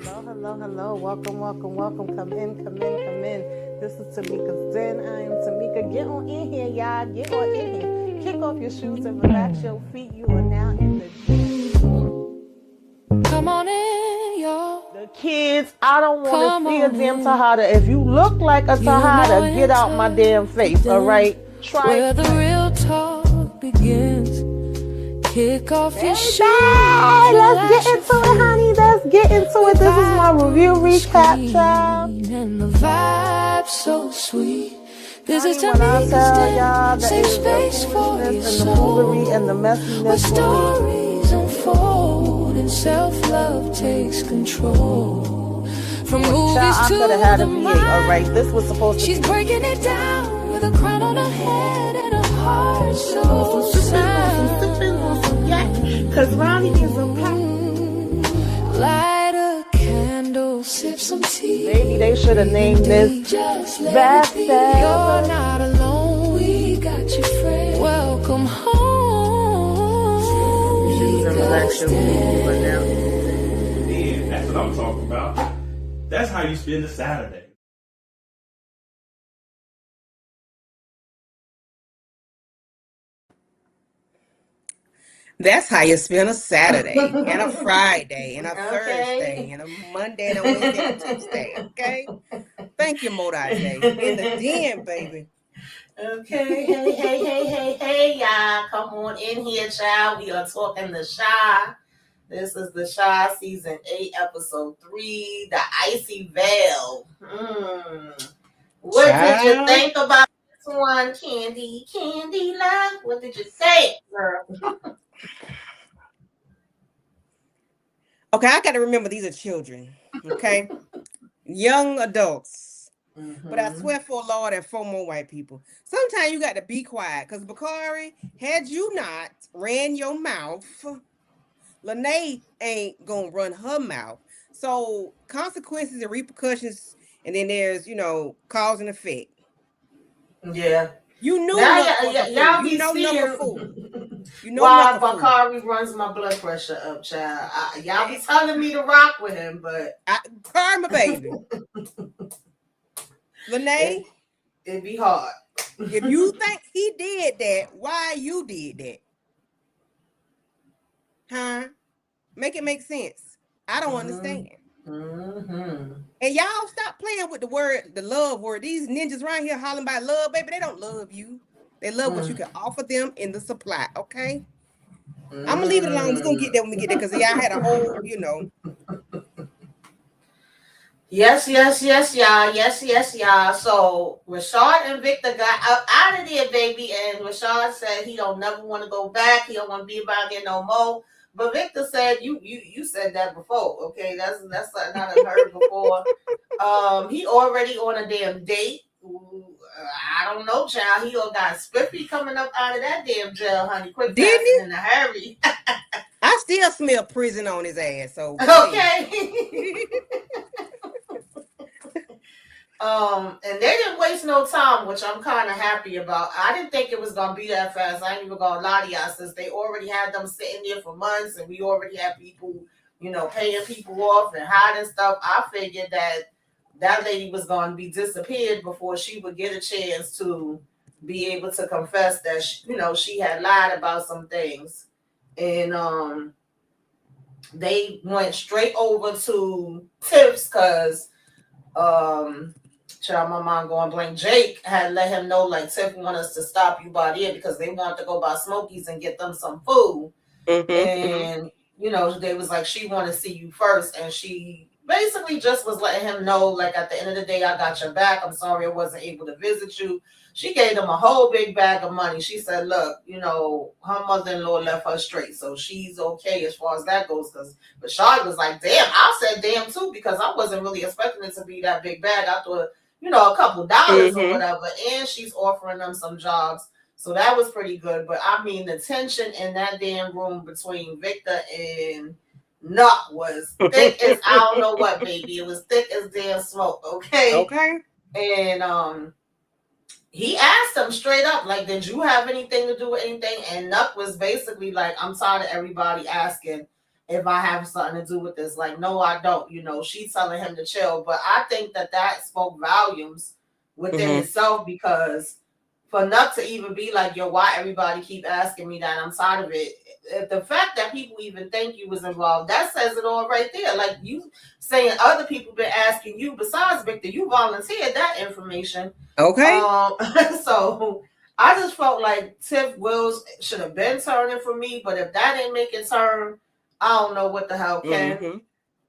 Hello. Welcome. Come in. This is Tamika's Den. I am Tamika. Get on in here, y'all. Get on in here. Kick off your shoes and relax your feet. You are now in the den. Come on in, y'all. The kids, I don't want to see a damn Tejada. If you look like a Tejada, get out my damn face, all right? Try where the real talk begins. Kick off your shoes. Let's get into it, honey. Let's get into it. This is my review recap, child. And the vibe so sweet. This is when I tell y'all the safe space for your and the soul. foolery and the messiness Where stories unfold and self-love takes control. From movies I to could have had a the VA, all right? This was supposed to She's be. breaking it down with a crown on her head and a heart so sound. Cause Ronnie is a pop. Light a candle, sip some tea. Maybe they should have named this Best You're not alone, we got your friend. Welcome home. Yeah, that's what I'm talking about. That's how you spend a Saturday. That's how you spend a Saturday and a Friday and a Thursday and a Monday and a Wednesday and a Tuesday. Okay. Thank you, Modai Day. In the den, baby. Okay. Hey, y'all. Come on in here, child. We are talking the Chi. This is the Chi season 8, episode 3, the Icy Veil. What did you think about this one, Candy Love? What did you think, girl? Okay, I got to remember these are children. Okay. Young adults. But I swear for Lord and 4 more white people. Sometimes you got to be quiet. Because Bakari, had you not ran your mouth, Lene ain't going to run her mouth. So consequences and repercussions, and then there's, cause and effect. Yeah. You knew y'all be seeing why Bakari runs my blood pressure up, child. Y'all be telling me to rock with him, but Karma, baby. Lene, it'd be hard. If you think he did that, why you did that? Huh? Make it make sense. I don't understand. And y'all stop playing with the love word. These ninjas around here hollering about love, baby. They don't love you. They love what you can offer them in the supply, okay? I'm going to leave it alone. We're going to get there when we get there because y'all had a whole, Yes, y'all. Yes, y'all. So Rashad and Victor got out of there, baby. And Rashad said he don't never want to go back. He don't want to be about there no more. But Victor said you said that before. Okay, that's something I done heard before. He already on a damn date. I don't know, child. He all got spiffy coming up out of that damn jail, honey. Quick, fast, and in a hurry. I still smell prison on his ass. So okay. And they didn't waste no time, which I'm kind of happy about. I didn't think it was gonna be that fast. I ain't even gonna lie to y'all, since they already had them sitting there for months, and we already had people, paying people off and hiding stuff. I figured that lady was gonna be disappeared before she would get a chance to be able to confess that she had lied about some things, and they went straight over to Tips because child, my mom going blank. Jake had let him know, like, Tiff want us to stop you by there because they wanted to go by Smokies and get them some food. And, they was like, she want to see you first. And she basically just was letting him know, like, at the end of the day, I got your back. I'm sorry I wasn't able to visit you. She gave them a whole big bag of money. She said, look, her mother-in-law left her straight. So she's okay as far as that goes. Because Rashad was like, damn, I said damn too, because I wasn't really expecting it to be that big bag. I thought, a couple dollars or whatever. And she's offering them some jobs. So that was pretty good. But I mean, the tension in that damn room between Victor and Nut was thick as I don't know what, baby. It was thick as damn smoke. Okay. And he asked him straight up, like, did you have anything to do with anything? And Nuck was basically like, I'm tired of everybody asking if I have something to do with this. Like, no, I don't. You know, she's telling him to chill. But I think that spoke volumes within itself, because for Nuck to even be like, yo, why everybody keep asking me that? I'm tired of it. The fact that people even think you was involved, that says it all right there. Like, you saying other people been asking you, besides Victor, you volunteered that information. Okay. So I just felt like Tiff Wills should have been turning for me, but if that didn't make it turn, I don't know what the hell can.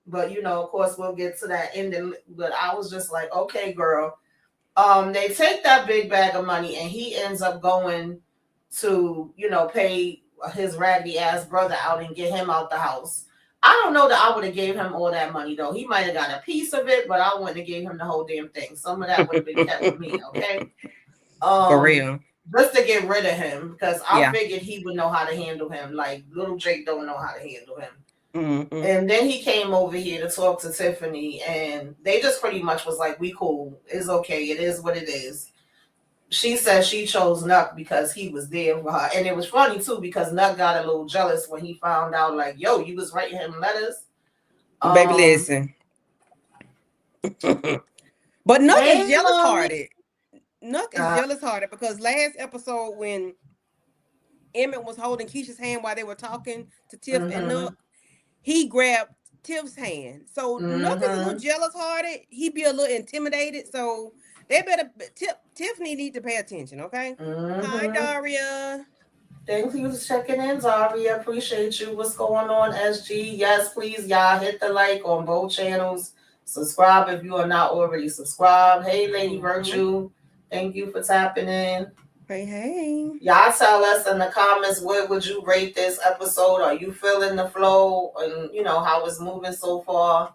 But, you know, of course, we'll get to that ending. But I was just like, okay, girl. They take that big bag of money, and he ends up going to, you know, pay his raggedy ass brother out and get him out the house. I don't know that I would have gave him all that money, though. He might have got a piece of it, but I wouldn't have gave him the whole damn thing. Some of that would have been kept with me, okay? For real. Just to get rid of him, because I figured he would know how to handle him. Like, little Jake don't know how to handle him. And then he came over here to talk to Tiffany, and they just pretty much was like, we cool. It's okay. It is what it is. She said she chose Nuck because he was there for her. And it was funny, too, because Nuck got a little jealous when he found out, like, yo, you was writing him letters. Baby, listen. But Nuck is jealous-hearted. Nuck is jealous-hearted because last episode when Emmett was holding Keisha's hand while they were talking to Tiff and Nuck, he grabbed Tiff's hand. So Nuck is a little jealous-hearted. He be a little intimidated. So they better Tiffany need to pay attention, okay? Hi, Daria. Thank you for checking in, Daria. Appreciate you. What's going on, SG? Yes, please, y'all hit the like on both channels. Subscribe if you are not already subscribed. Hey, Lady Virtue. Thank you for tapping in. Hey. Y'all tell us in the comments, what would you rate this episode? Are you feeling the flow and, you know, how it's moving so far?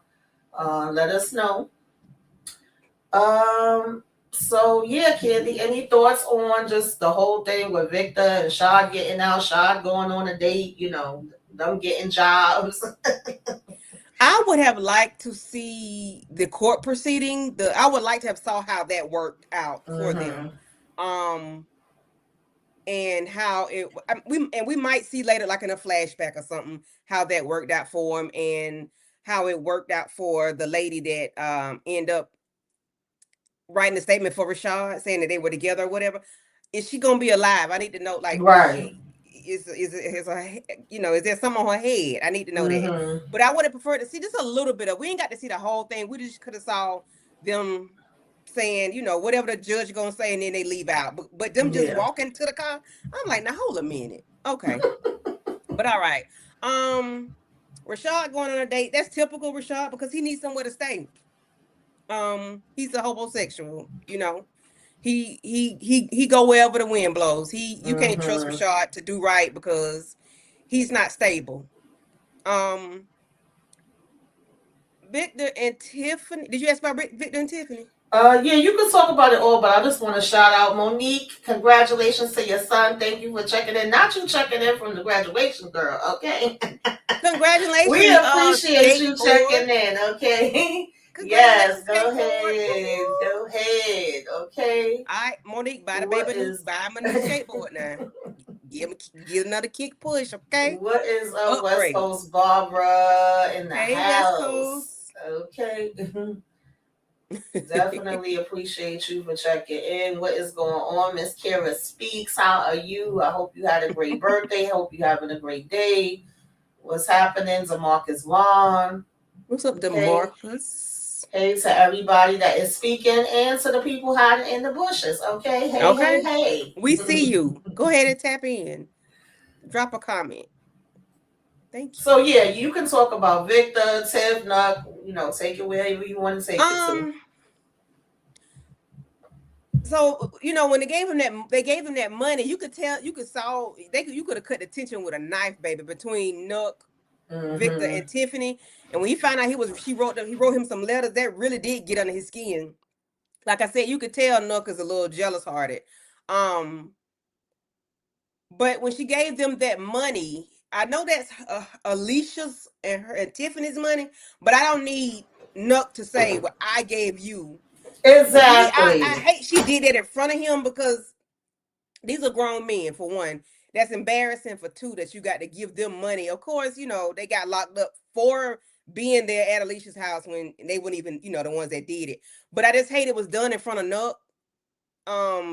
Let us know. So, yeah, Candy, any thoughts on just the whole thing with Victor and Shad getting out, Shad going on a date, you know, them getting jobs? I would have liked to see the court proceeding. I would like to have saw how that worked out for them. And how we might see later, like in a flashback or something, how that worked out for him and how it worked out for the lady that ended up writing a statement for Rashad saying that they were together or whatever. Is she gonna be alive? I need to know. Like, right? Is you know, is there something on her head? I need to know that. But I would have preferred to see just a little bit of. We ain't got to see the whole thing. We just could have saw them saying, you know, whatever the judge gonna say, and then they leave out. But them just walking to the car, I'm like, now hold a minute. Okay. But all right. Rashad going on a date, that's typical Rashad because he needs somewhere to stay. He's a homosexual, you know. He go wherever the wind blows. You can't trust Rashad to do right because he's not stable. Victor and Tiffany. Did you ask about Victor and Tiffany? Yeah, you can talk about it all, but I just want to shout out Monique. Congratulations to your son. Thank you for checking in. Not you checking in from the graduation, girl, okay? Congratulations. We appreciate you checking in, okay? Yes, go ahead, okay? All right, Monique, buy the baby buy him a new skateboard now. Give another kick push, okay? What is West Coast Barbara in the house? West Coast. Okay. Definitely appreciate you for checking in. What is going on? Miss Kara Speaks. How are you? I hope you had a great birthday. Hope you're having a great day. What's happening? Demarcus Vaughn. What's up, Demarcus? Hey to everybody that is speaking and to the people hiding in the bushes. Okay. Hey. We see you. Go ahead and tap in. Drop a comment. Thank you. So yeah, you can talk about Victor, Tiff, Nuck, you know, take it wherever you want to take it to. So, you know, when they gave him that money, you could tell, you could have cut the tension with a knife, baby, between Nuck, Victor, and Tiffany. And when he found out he wrote him some letters, that really did get under his skin. Like I said, you could tell Nuck is a little jealous-hearted. But when she gave them that money, I know that's Alicia's and Tiffany's money, but I don't need Nuck to say, well, I gave you. Exactly. I hate she did that in front of him because these are grown men, for one. that's embarrassing for two that you got to give them money. Of course, you know, they got locked up for being there at Alicia's house when they wouldn't even, you know, the ones that did it. But I just hate it was done in front of Nuck.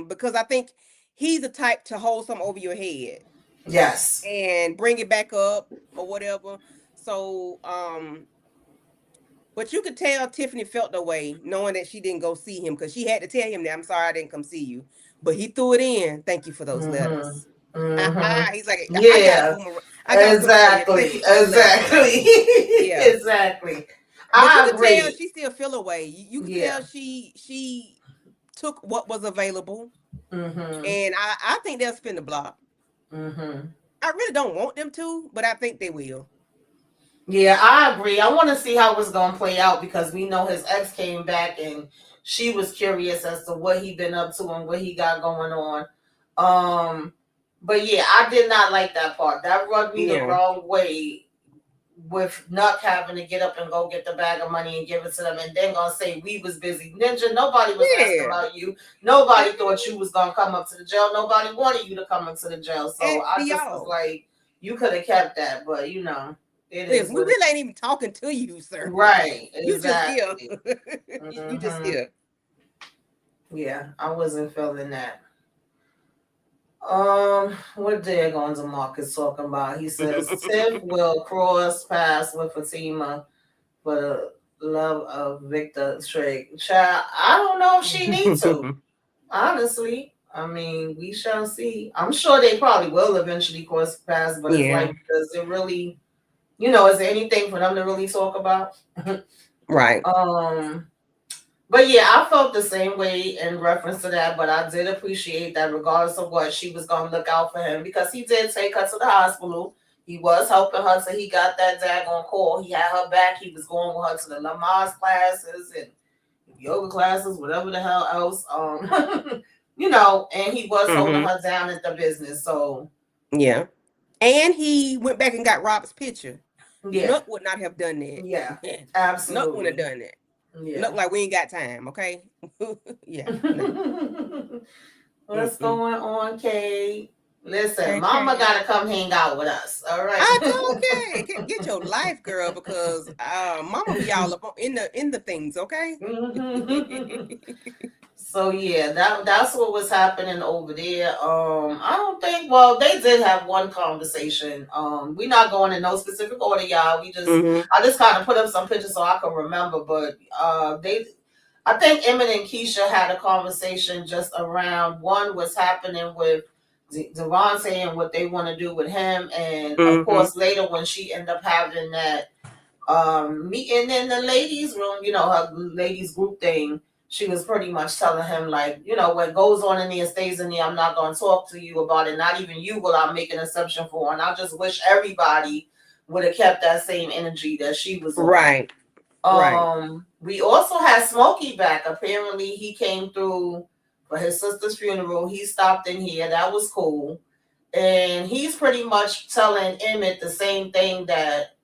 Because I think he's the type to hold something over your head. Yes. And bring it back up or whatever. So, but you could tell Tiffany felt the way knowing that she didn't go see him because she had to tell him that I'm sorry I didn't come see you. But he threw it in. Thank you for those letters. He's like, yeah, exactly. Yeah, exactly. But I you agree. could tell she still feel away. You could tell she took what was available, and I think they'll spin the block. I really don't want them to, but I think they will. Yeah, I agree. I want to see how it's going to play out because we know his ex came back and she was curious as to what he been up to and what he got going on. But yeah, I did not like that part. That rubbed me the wrong way with Nuck having to get up and go get the bag of money and give it to them and then going to say we was busy. Ninja, nobody was asking about you. Nobody thought you was going to come up to the jail. Nobody wanted you to come up to the jail. So I just was like, you could have kept that, but you know. We really ain't even talking to you, sir. Right. Exactly. You just here. You just here. Yeah, I wasn't feeling that. What Dagon's Marcus talking about? He says Tiff will cross paths with Fatima for the love of Victor Trigg. Child, I don't know if she needs to. Honestly. I mean, we shall see. I'm sure they probably will eventually cross paths, but it's like, does it really, you know, is there anything for them to really talk about? Right. But yeah, I felt the same way in reference to that, but I did appreciate that regardless of what, she was going to look out for him because he did take her to the hospital. He was helping her till he got that daggone call. He had her back. He was going with her to the Lamaze classes and yoga classes, whatever the hell else. You know, and he was holding her down at the business. So yeah. And he went back and got Rob's picture. Yeah. Nuck would not have done that. Yeah. Absolutely. Nuck wouldn't have done that. Yeah. Look like we ain't got time, okay? Yeah. No. What's going on, Kate? Listen, Mama gotta come hang out with us. All right. I okay. Get your life, girl, because Mama be all up in the things, okay? So yeah, that's what was happening over there. I don't think. Well, they did have one conversation. We're not going in no specific order, y'all. We just I just kind of put up some pictures so I can remember. But I think Emmett and Keisha had a conversation just around what's happening with Devontae and what they want to do with him, and of course later when she ended up having that meeting in the ladies' room, you know, her ladies group thing. She was pretty much telling him, like, you know, what goes on in there stays in there. I'm not going to talk to you about it. Not even you will I make an exception for. And I just wish everybody would have kept that same energy that she was on. Right. We also had Smokey back. Apparently, he came through for his sister's funeral. He stopped in here. That was cool. And he's pretty much telling Emmett the same thing that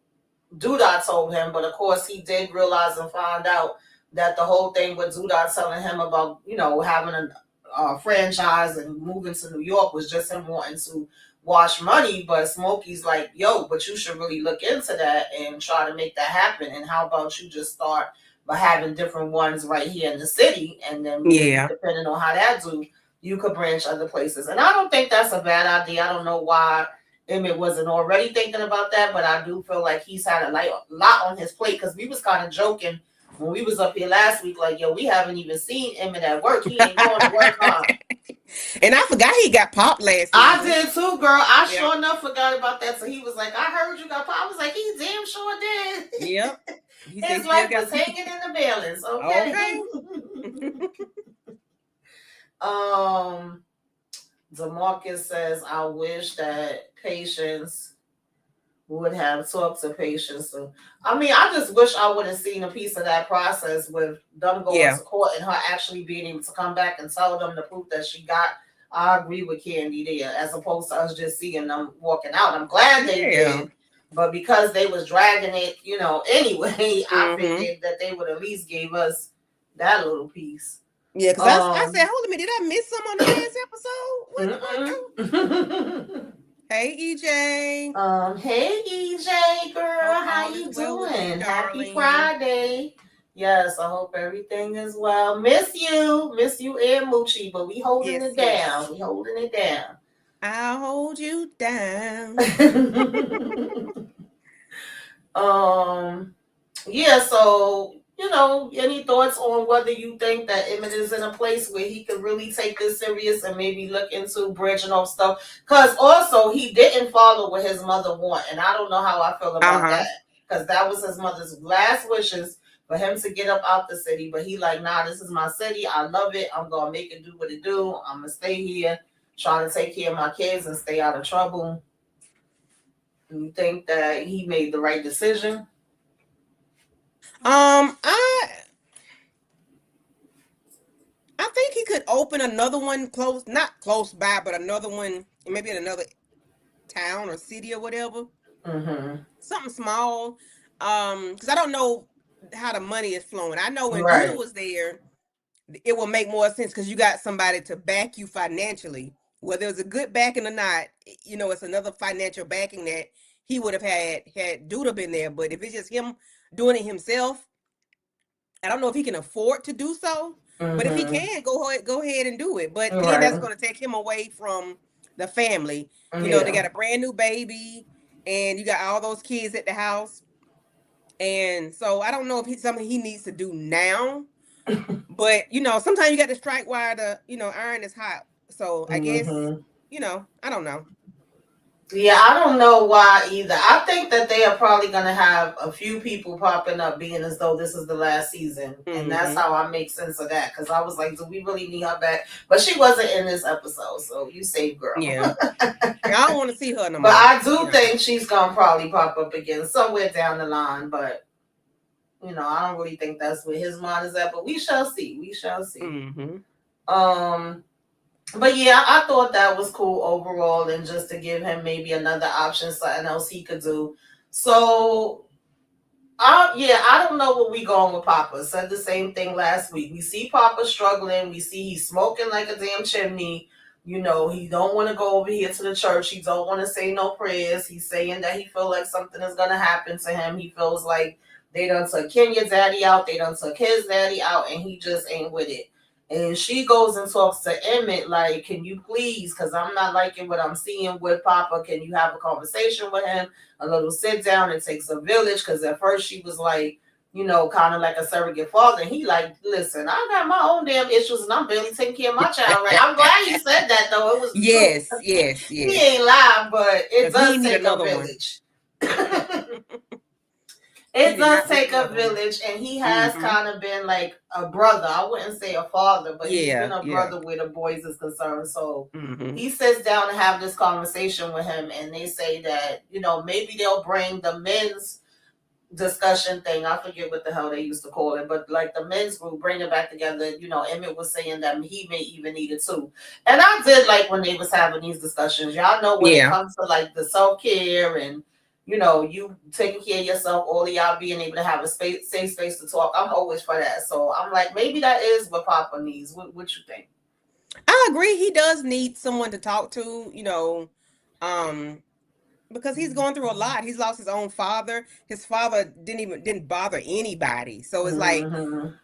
Doodah told him. But, of course, he did realize and find out that the whole thing with Doodah telling him about, you know, having a franchise and moving to New York was just him wanting to wash money. But Smokey's like, yo, but you should really look into that and try to make that happen. And how about you just start by having different ones right here in the city, and then depending on how that do, you could branch other places. And I don't think that's a bad idea. I don't know why Emmett wasn't already thinking about that, but I do feel like he's had a lot on his plate because we was kind of joking when we was up here last week, like, yo, we haven't even seen Emmett at work. He ain't going to work, huh? And I forgot he got popped last week. I did too, girl. I sure enough forgot about that. So he was like, I heard you got popped. I was like, he damn sure did. Yep. His life was hanging in the balance. Okay. DeMarcus says, I wish that Patience would have talked to Patience. So, I mean, I just wish I would have seen a piece of that process with them going to court and her actually being able to come back and tell them the proof that she got. I agree with Candy there, as opposed to us just seeing them walking out. I'm glad they did, but because they was dragging it, you know, anyway, I figured that they would at least gave us that little piece. Yeah, because I said, hold a minute, did I miss some on the last episode? Hey, EJ. Hey EJ girl, Hope how all you is well with you, doing? Happy darling. Friday. Yes, I hope everything is well. Miss you and Moochie, but we holding Yes, it yes. down. We holding it down. I'll hold you down. Yeah, so any thoughts on whether you think that Emmett is in a place where he could really take this serious and maybe look into bridging off stuff? Because also he didn't follow what his mother want, and I don't know how I feel about that. Because that was his mother's last wishes for him to get up out the city, but he like, nah, this is my city. I love it. I'm gonna make it do what it do. I'm gonna stay here, trying to take care of my kids and stay out of trouble. Do you think that he made the right decision? I think he could open another one close, not close by, but another one, maybe in another town or city or whatever. Something small. Because I don't know how the money is flowing. I know when Duda was there, it will make more sense because you got somebody to back you financially. Whether it's a good backing or not, it's another financial backing that he would have had Duda been there. But if it's just him doing it himself, I don't know if he can afford to do so. But if he can, go ahead and do it. But then that's going to take him away from the family. They got a brand new baby, and you got all those kids at the house. And so I don't know if it's something he needs to do now. But sometimes you got to strike while the iron is hot. So I guess I don't know. Yeah, I don't know why either. I think that they are probably going to have a few people popping up being as though this is the last season. And that's how I make sense of that. Because I was like, do we really need her back? But she wasn't in this episode. So you saved girl. Yeah. I don't want to see her no more. But I do think she's going to probably pop up again somewhere down the line. But, I don't really think that's where his mind is at. But we shall see. We shall see. But yeah, I thought that was cool overall, and just to give him maybe another option, something else he could do. So, I don't know what we going with Papa. Said the same thing last week. We see Papa struggling. We see he's smoking like a damn chimney. He don't want to go over here to the church. He don't want to say no prayers. He's saying that he feel like something is gonna happen to him. He feels like they done took Kenya's daddy out. They done took his daddy out, and he just ain't with it. And she goes and talks to Emmett like, can you please, because I'm not liking what I'm seeing with Papa. Can you have a conversation with him? A little sit down. It takes a village. Because at first she was like, kind of like a surrogate father. And he like, listen, I got my own damn issues and I'm barely taking care of my child. Right? I'm glad he said that though. It was yes. He ain't lying, but it does take a village. It does take a village, and he has kind of been like a brother. I wouldn't say a father, but he's been a brother where the boys is concerned. So he sits down and have this conversation with him, and they say that, maybe they'll bring the men's discussion thing. I forget what the hell they used to call it, but like the men's group, bring it back together. Emmett was saying that he may even need it too. And I did like when they was having these discussions. Y'all know when it comes to like the self-care and you taking care of yourself, all of y'all being able to have a safe space to talk. I'm always for that. So I'm like, maybe that is what Papa needs. What you think? I agree. He does need someone to talk to, because he's going through a lot. He's lost his own father. His father didn't bother anybody. So it's like,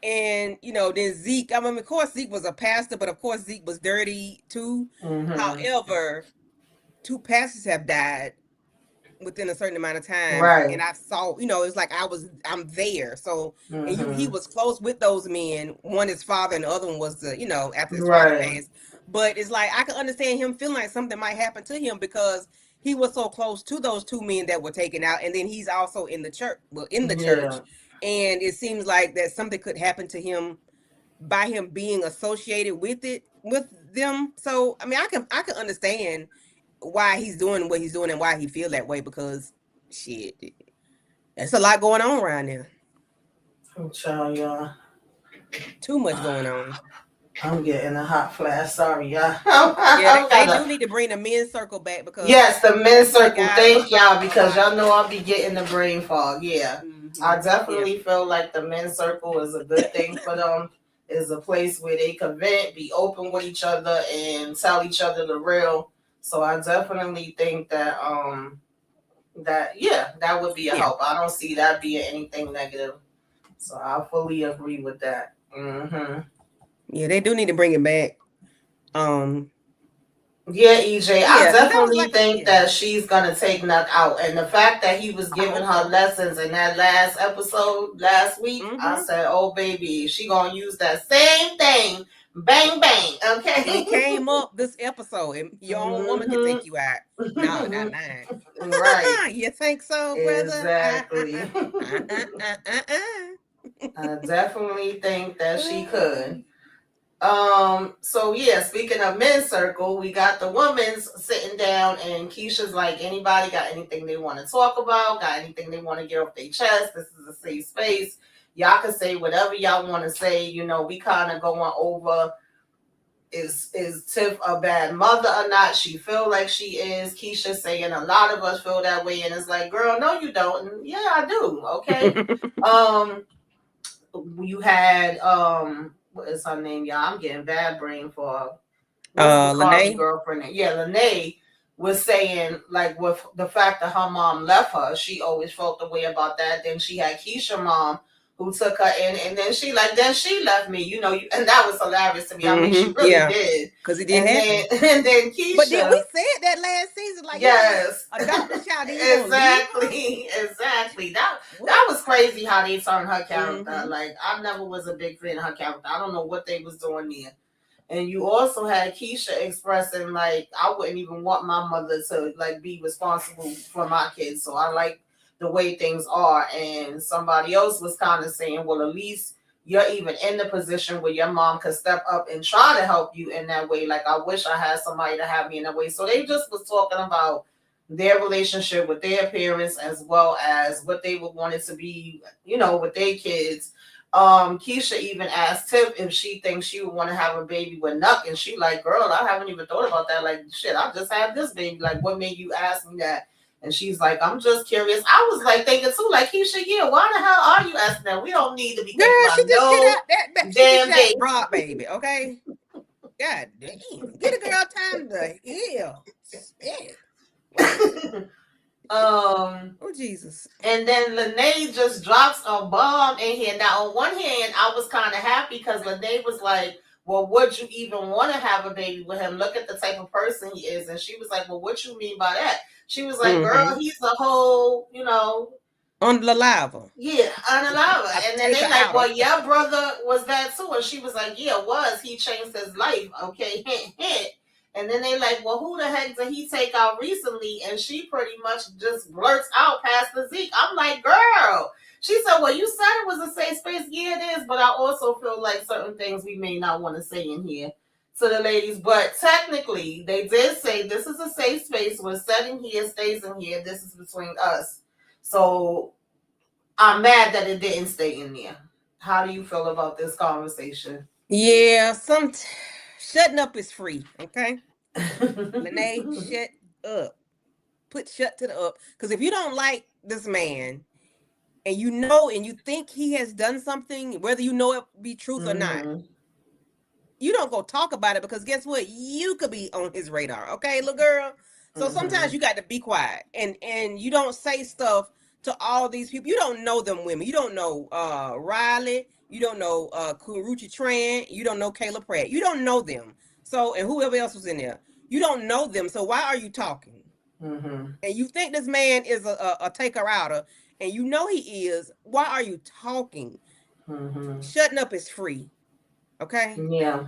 and then Zeke. I mean, of course Zeke was a pastor, but of course Zeke was dirty too. However, 2 pastors have died within a certain amount of time, and I saw, it's like I'm there. So and he was close with those men. One his father, and the other one was the after his father passed. But it's like I can understand him feeling like something might happen to him because he was so close to those 2 men that were taken out, and then he's also in the church. And it seems like that something could happen to him by him being associated with them. So I mean, I can understand why he's doing what he's doing and why he feel that way, because shit, there's a lot going on around there. I'm telling y'all, too much going on. I'm getting a hot flash. Sorry, y'all. They do need to bring the men's circle back, because the men's circle. Thank y'all, because y'all know I'll be getting the brain fog. Yeah, I definitely feel like the men's circle is a good thing for them. Is a place where they can vent, be open with each other, and tell each other the real. So I definitely think that that would be a help. I don't see that being anything negative. So I fully agree with that. Yeah, they do need to bring it back. Yeah, EJ, I definitely think yeah. that she's gonna take Nuck out, and the fact that he was giving her lessons in that last episode last week, I said, "Oh baby, she gonna use that same thing, bang bang." Okay, it came up this episode, and your own woman can take you out. No, not mine. Right? You think so, brother? Exactly. I definitely think that she could. So yeah, speaking of men's circle, we got the women's sitting down, and Keisha's like, anybody got anything they want to talk about, got anything they want to get off their chest? This is a safe space. Y'all can say whatever y'all want to say. You know, we kind of going over is Tiff a bad mother or not? She feel like she is. Keisha saying a lot of us feel that way, and it's like, girl, no, you don't. And yeah, I do. Okay. You had what is her name, y'all? I'm getting bad brain for Lene girlfriend. Yeah, Lene was saying, like, with the fact that her mom left her, she always felt the way about that. Then she had Keisha mom who took her in, and then she left me, you know, and that was hilarious to me. I mean, she really did, because it did happen. And then Keisha, but then we said that last season, like, yes, adopt the child. Exactly. That was crazy how they turned her character. Like, I never was a big fan of her character. I don't know what they was doing there. And you also had Keisha expressing, like, I wouldn't even want my mother to, like, be responsible for my kids. So I like the way things are. And somebody else was kind of saying, well, at least you're even in the position where your mom could step up and try to help you in that way. Like, I wish I had somebody to have me in that way. So they just was talking about their relationship with their parents, as well as what they would want it to be, you know, with their kids. Keisha even asked Tiff if she thinks she would want to have a baby with Nuck, and she like, girl, I haven't even thought about that. Like, shit, I just had this baby. Like, what made you ask me that? And she's like, I'm just curious. I was like thinking too, like, Keisha, yeah, why the hell are you asking that? We don't need to be thinking about no damn baby. Raw baby, okay? God damn. Get a girl time to heal. Oh Jesus. And then Lene just drops a bomb in here. Now, on one hand, I was kind of happy because Lene was like, well, would you even want to have a baby with him? Look at the type of person he is. And she was like, well, what you mean by that? She was like, girl, he's a whole, you know, on the lava. Yeah, on the lava. And then they like, well, your brother was that too. And she was like, yeah, was. He changed his life. Okay, hint, hint. And then they like, well, who the heck did he take out recently? And she pretty much just blurts out past the Zeke. I'm like, girl. She said, well, you said it was a safe space. Yeah, it is. But I also feel like certain things we may not want to say in here to the ladies. But technically, they did say this is a safe space. What's said in here stays in here. This is between us. So I'm mad that it didn't stay in there. How do you feel about this conversation? Yeah, shutting up is free, okay? Lene, shut up. Put shut to the up. Because if you don't like this man, and you know and you think he has done something, whether you know it be truth or not, you don't go talk about it, because guess what? You could be on his radar, okay, little girl? So sometimes you got to be quiet, and you don't say stuff to all these people. You don't know them women. You don't know Riley. You don't know Kuruchi Tran. You don't know Kayla Pratt. You don't know them. So, and whoever else was in there. You don't know them. So why are you talking? And you think this man is a taker-outer, and you know he is. Why are you talking? Shutting up is free. Okay? Yeah.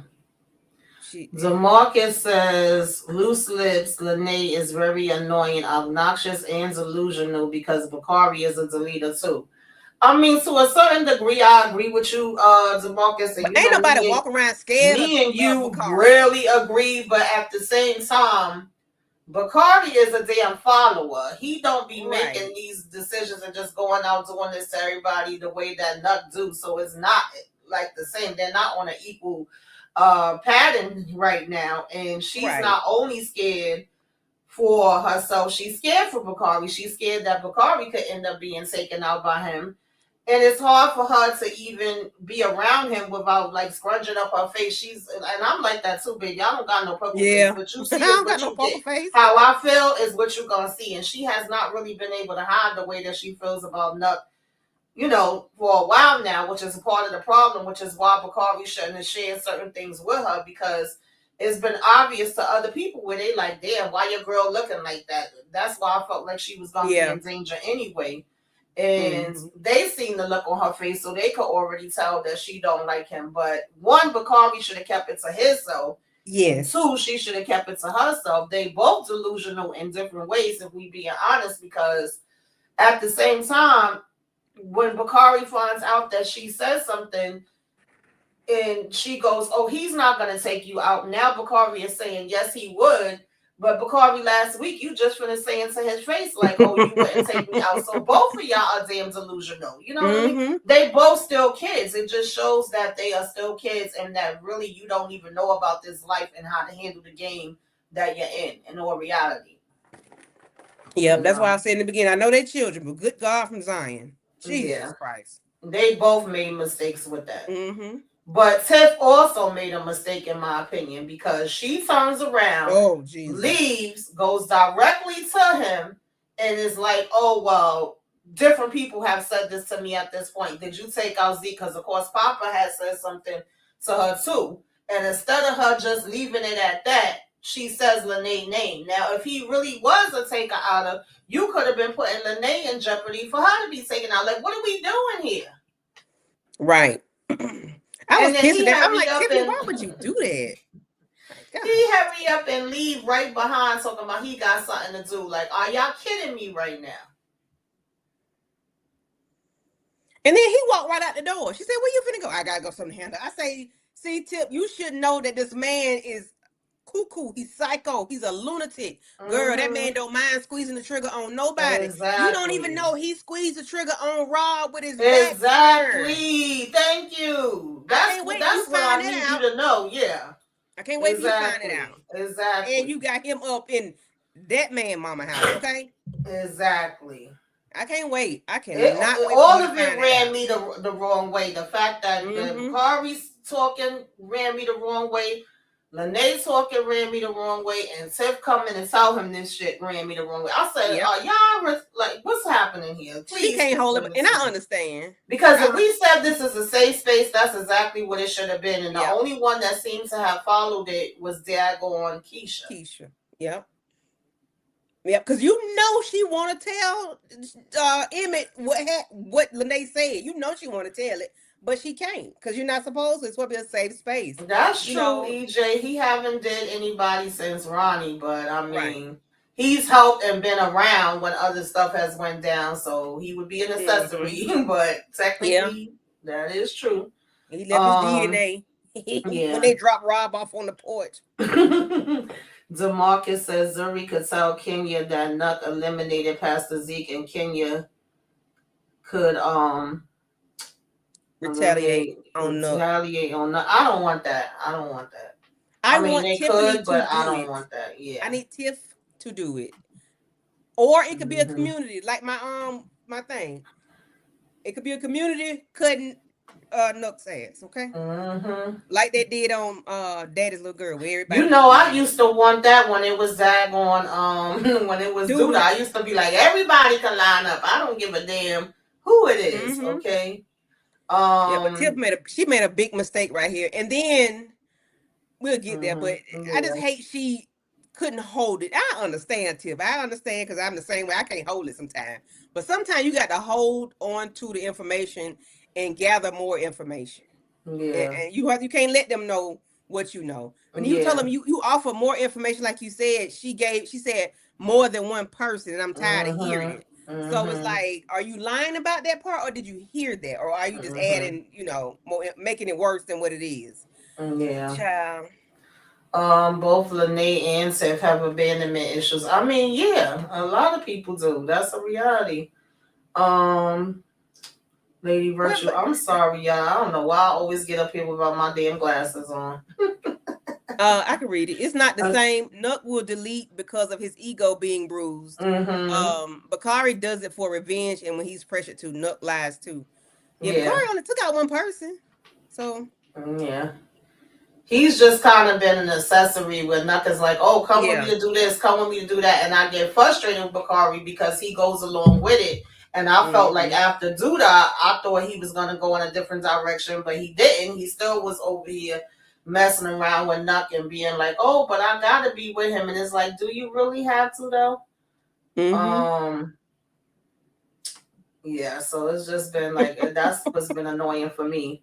DeMarcus says, loose lips, Lene is very annoying, obnoxious, and delusional because Bakari is a deleter too. I mean, to a certain degree, I agree with you, DeMarcus. And ain't nobody walk around scared. Me and you really agree, but at the same time, Bacardi is a damn follower. He don't be making these decisions and just going out doing this to everybody the way that Nuck do. So it's not like the same. They're not on an equal pattern right now. And she's not only scared for herself, she's scared for Bacardi. She's scared that Bacardi could end up being taken out by him. And it's hard for her to even be around him without like scrunching up her face. And I'm like that too, baby. I don't got no purple face, but you see is what you get. Face. How I feel is what you're gonna see. And she has not really been able to hide the way that she feels about Nuck, for a while now, which is a part of the problem, which is why Bakari shouldn't have shared certain things with her, because it's been obvious to other people where they like, damn, why your girl looking like that? That's why I felt like she was gonna be in danger anyway. And they seen the look on her face, so they could already tell that she don't like him. But one, Bakari should have kept it to himself. Yes. Two, she should have kept it to herself. They both delusional in different ways, if we being honest, because at the same time, when Bakari finds out that she says something and she goes, oh, he's not going to take you out. Now Bakari is saying, yes, he would. But Bakari, last week, you just finished saying to his face, like, oh, you wouldn't take me out. So both of y'all are damn delusional. You know what I mean? They both still kids. It just shows that they are still kids and that really you don't even know about this life and how to handle the game that you're in all reality. Yep, that's why I said in the beginning, I know they're children, but good God from Zion. Jesus Christ. They both made mistakes with that. But Tiff also made a mistake, in my opinion, because she turns around, leaves, goes directly to him, and is like, oh, well, different people have said this to me at this point. Did you take out Zeke? Because, of course, Papa had said something to her, too. And instead of her just leaving it at that, she says Lanae's name. Now, if he really was a taker out of, you could have been putting Lanae in jeopardy for her to be taken out. Like, what are we doing here? Right. I was pissed at that. I'm like, Tiffany, why would you do that? He had me up and leave right behind talking about he got something to do. Like, are y'all kidding me right now? And then he walked right out the door. She said, where you finna go? I gotta go something to handle. I say, see, Tip, you should know that this man is cuckoo. He's psycho. He's a lunatic. Girl, that man don't mind squeezing the trigger on nobody. Exactly. You don't even know he squeezed the trigger on Rob with his back. Exactly. Thank you. That's what I need you to know. Yeah. I can't wait for you to find it out. Exactly. And you got him up in that man mama house, okay? Exactly. I can't wait. I cannot wait. All of it ran me the wrong way. The fact that Kari's talking ran me the wrong way. Lanae talking ran me the wrong way, and Tiff coming and tell him this shit ran me the wrong way. I said, y'all, like, what's happening here? Please, she can't hold it, and I understand. Because if we said this is a safe space, that's exactly what it should have been. And the only one that seems to have followed it was daggone Keisha. Yep. Yep, because you know she want to tell Emmett what Lanae said. You know she want to tell it. But she can't, because you're not supposed to. It's supposed to be a safe space. That's true, EJ. He haven't did anybody since Ronnie, but I mean, he's helped and been around when other stuff has went down, so he would be an accessory. But technically, that is true. He left his DNA when they dropped Rob off on the porch. DeMarcus says Zuri could tell Kenya that Nuck eliminated Pastor Zeke, and Kenya could retaliate on Nuck. I don't want that. I mean, they could, but I don't want that. Yeah. I need Tiff to do it. Or it could be a community, like my thing. It could be a community cutting Nuck's ass, okay? Like they did on Daddy's Little Girl, where everybody. I used to want that when it was daggone when it was Duda. I used to be like, everybody can line up. I don't give a damn who it is, okay? But Tiff made a big mistake right here, and then we'll get there. But I just hate she couldn't hold it. I understand, Tiff. I understand because I'm the same way. I can't hold it sometimes. But sometimes you got to hold on to the information and gather more information. Yeah, and you can't let them know what you know. When you tell them you offer more information, like you said, she said more than one person, and I'm tired of hearing it. So it's like, are you lying about that part, or did you hear that, or are you just adding, more, making it worse than what it is? Yeah. Child. Both Lanae and Tiff have abandonment issues. I mean, yeah, a lot of people do. That's a reality. Lady Virtue, I'm sorry, y'all. I don't know why I always get up here without my damn glasses on. I can read it. It's not the same. Nuck will delete because of his ego being bruised. Bakari does it for revenge, and when he's pressured to, Nuck lies too. Yeah, Bakari only took out one person. So yeah. He's just kind of been an accessory where nothing's like, oh, come with me to do this, come with me to do that. And I get frustrated with Bakari because he goes along with it. And I felt like after Duda, I thought he was going to go in a different direction, but he didn't. He still was over here messing around with Nuck and being like, oh, but I got to be with him. And it's like, do you really have to, though? Yeah, so it's just been like, that's what's been annoying for me.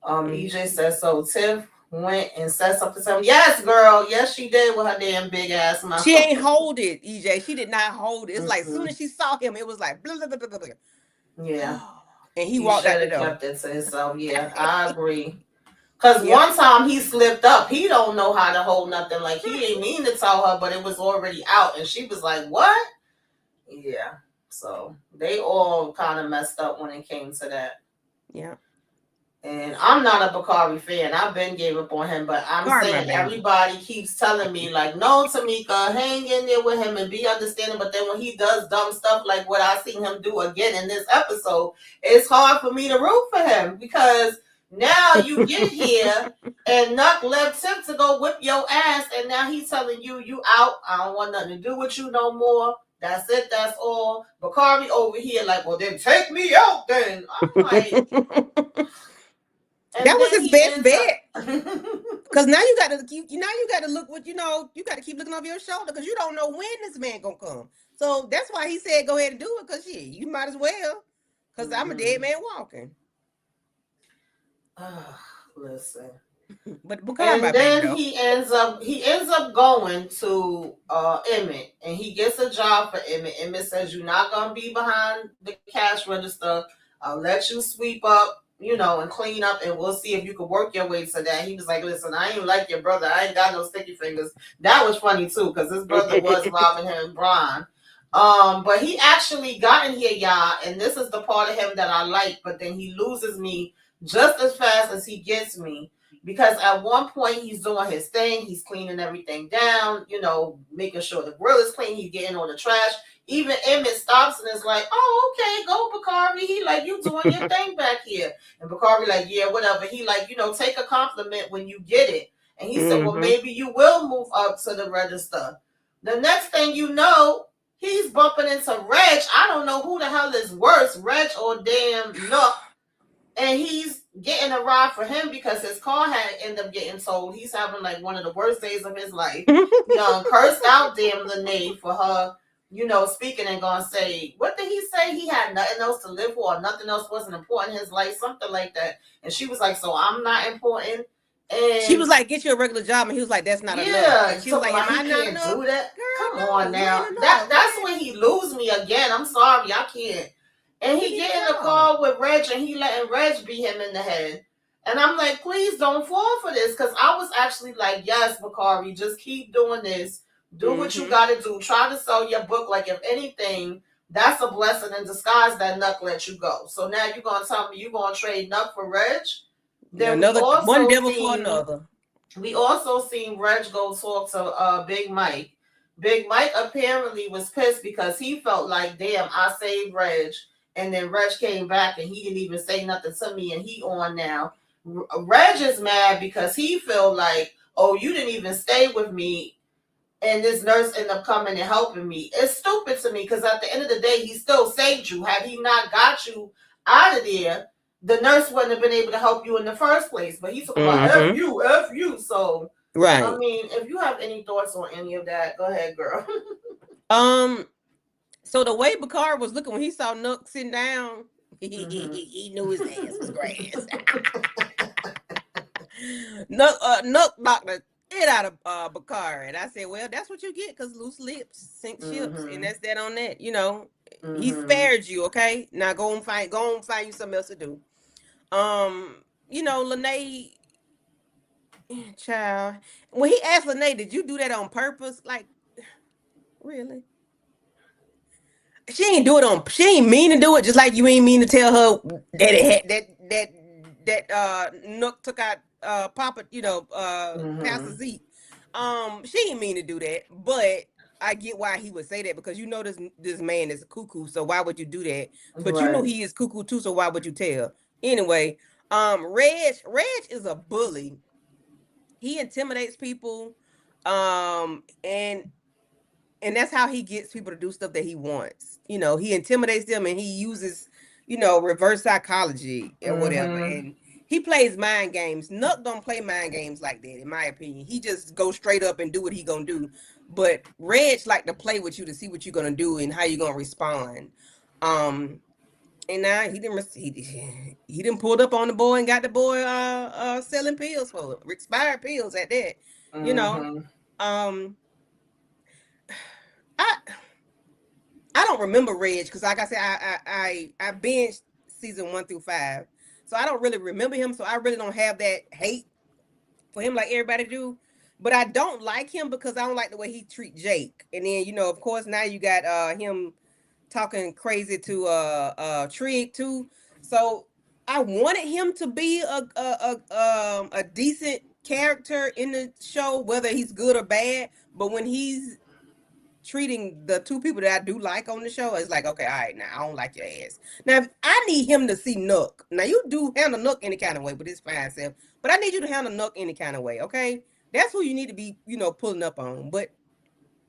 EJ says, so Tiff went and said something to him. Yes, girl. Yes, she did with her damn big ass mouth. She ain't hold it, EJ. She did not hold it. It's like as soon as she saw him, it was like blah, blah, blah, blah, blah. Yeah. And he walked out the door. Kept it to himself. Yeah, I agree. Because one time he slipped up. He don't know how to hold nothing. Like, he didn't mean to tell her, but it was already out. And she was like, what? Yeah. So they all kind of messed up when it came to that. Yeah. And I'm not a Bakari fan. I've been gave up on him, but I'm saying everybody keeps telling me, like, no, Tamika, hang in there with him and be understanding. But then when he does dumb stuff like what I seen him do again in this episode, it's hard for me to root for him because now you get here and Nuck left Tip to go whip your ass, and now he's telling you, you out. I don't want nothing to do with you no more. That's it. That's all. Bakari over here like, well, then take me out then. I'm like... that was his best bet. Because now you got to look what you got to keep looking over your shoulder because you don't know when this man gonna come. So that's why he said go ahead and do it because you might as well. Because I'm a dead man walking. Listen. But and then he ends up going to Emmett, and he gets a job for Emmett. Emmett says, you're not gonna be behind the cash register. I'll let you sweep up, and clean up, and we'll see if you can work your way to that. He was like, listen, I ain't like your brother. I ain't got no sticky fingers. That was funny too, because his brother was robbing him, Brian. But he actually got in here, y'all, and this is the part of him that I like, but then he loses me just as fast as he gets me. Because at one point he's doing his thing, he's cleaning everything down, making sure the grill is clean, he's getting all the trash. Even Emmett stops and is like, oh, okay, go Bakari. He like, you doing your thing back here. And Bakari like, yeah, whatever. He like, take a compliment when you get it. And he said, well, maybe you will move up to the register. The next thing you know, he's bumping into Reg. I don't know who the hell is worse, Reg or damn Nook. And he's getting a ride for him because his car had ended up getting towed. He's having like one of the worst days of his life. Cursed out damn Lene for her, speaking and gonna say, what did he say? He had nothing else to live for, or nothing else wasn't important in his life, something like that. And she was like, so I'm not important. And she was like, get you a regular job, and he was like, that's not enough. And she was like, am I not enough? Do that? Girl, come on now. That's when he lose me again. I'm sorry, I can't. And he get in the car with Reg, and he letting Reg beat him in the head. And I'm like, please don't fall for this. Because I was actually like, yes, Bakari, just keep doing this. Do what you got to do. Try to sell your book. Like, if anything, that's a blessing in disguise that Nuck let you go. So now you're going to tell me you're going to trade Nuck for Reg? Then one devil for another. We also seen Reg go talk to Big Mike. Big Mike apparently was pissed because he felt like, damn, I saved Reg. And then Reg came back and he didn't even say nothing to me, and he on now. Reg is mad because he feel like, oh, you didn't even stay with me, and this nurse ended up coming and helping me. It's stupid to me because at the end of the day, he still saved you. Had he not got you out of there, the nurse wouldn't have been able to help you in the first place. But he's talking about F you. So, right. I mean, if you have any thoughts on any of that, go ahead, girl. So the way Bakari was looking when he saw Nook sitting down, he knew his ass was grass. Nook knocked the shit out of Bakari, and I said, "Well, that's what you get because loose lips sink ships, and that's that on that. He spared you. Okay, now go and find you something else to do. Lene, child, when he asked Lene, did you do that on purpose? Like, really?" She ain't mean to do it, just like you ain't mean to tell her that it had that Nook took out Papa, Pastor Zeke. She ain't mean to do that, but I get why he would say that because this man is a cuckoo, so why would you do that? But you know he is cuckoo too, so why would you tell? Anyway, Reg is a bully. He intimidates people, and that's how he gets people to do stuff that he wants. You know, he intimidates them, and he uses, reverse psychology or whatever. And he plays mind games. Nuck don't play mind games like that, in my opinion. He just goes straight up and do what he gonna do. But Reg like to play with you to see what you're gonna do and how you're gonna respond. And now he didn't pulled up on the boy and got the boy selling pills for expired pills at that. You know. I don't remember Reg because, like I said, I binged season 1 through 5, so I don't really remember him. So I really don't have that hate for him like everybody do. But I don't like him because I don't like the way he treat Jake. And then of course, now you got him talking crazy to Trig too. So I wanted him to be a decent character in the show, whether he's good or bad. But when he's treating the two people that I do like on the show, it's like, okay, all right, now I don't like your ass. Now I need him to see Nook. Now you do handle Nook any kind of way, but it's fine, self. But I need you to handle Nook any kind of way, okay? That's who you need to be, pulling up on. But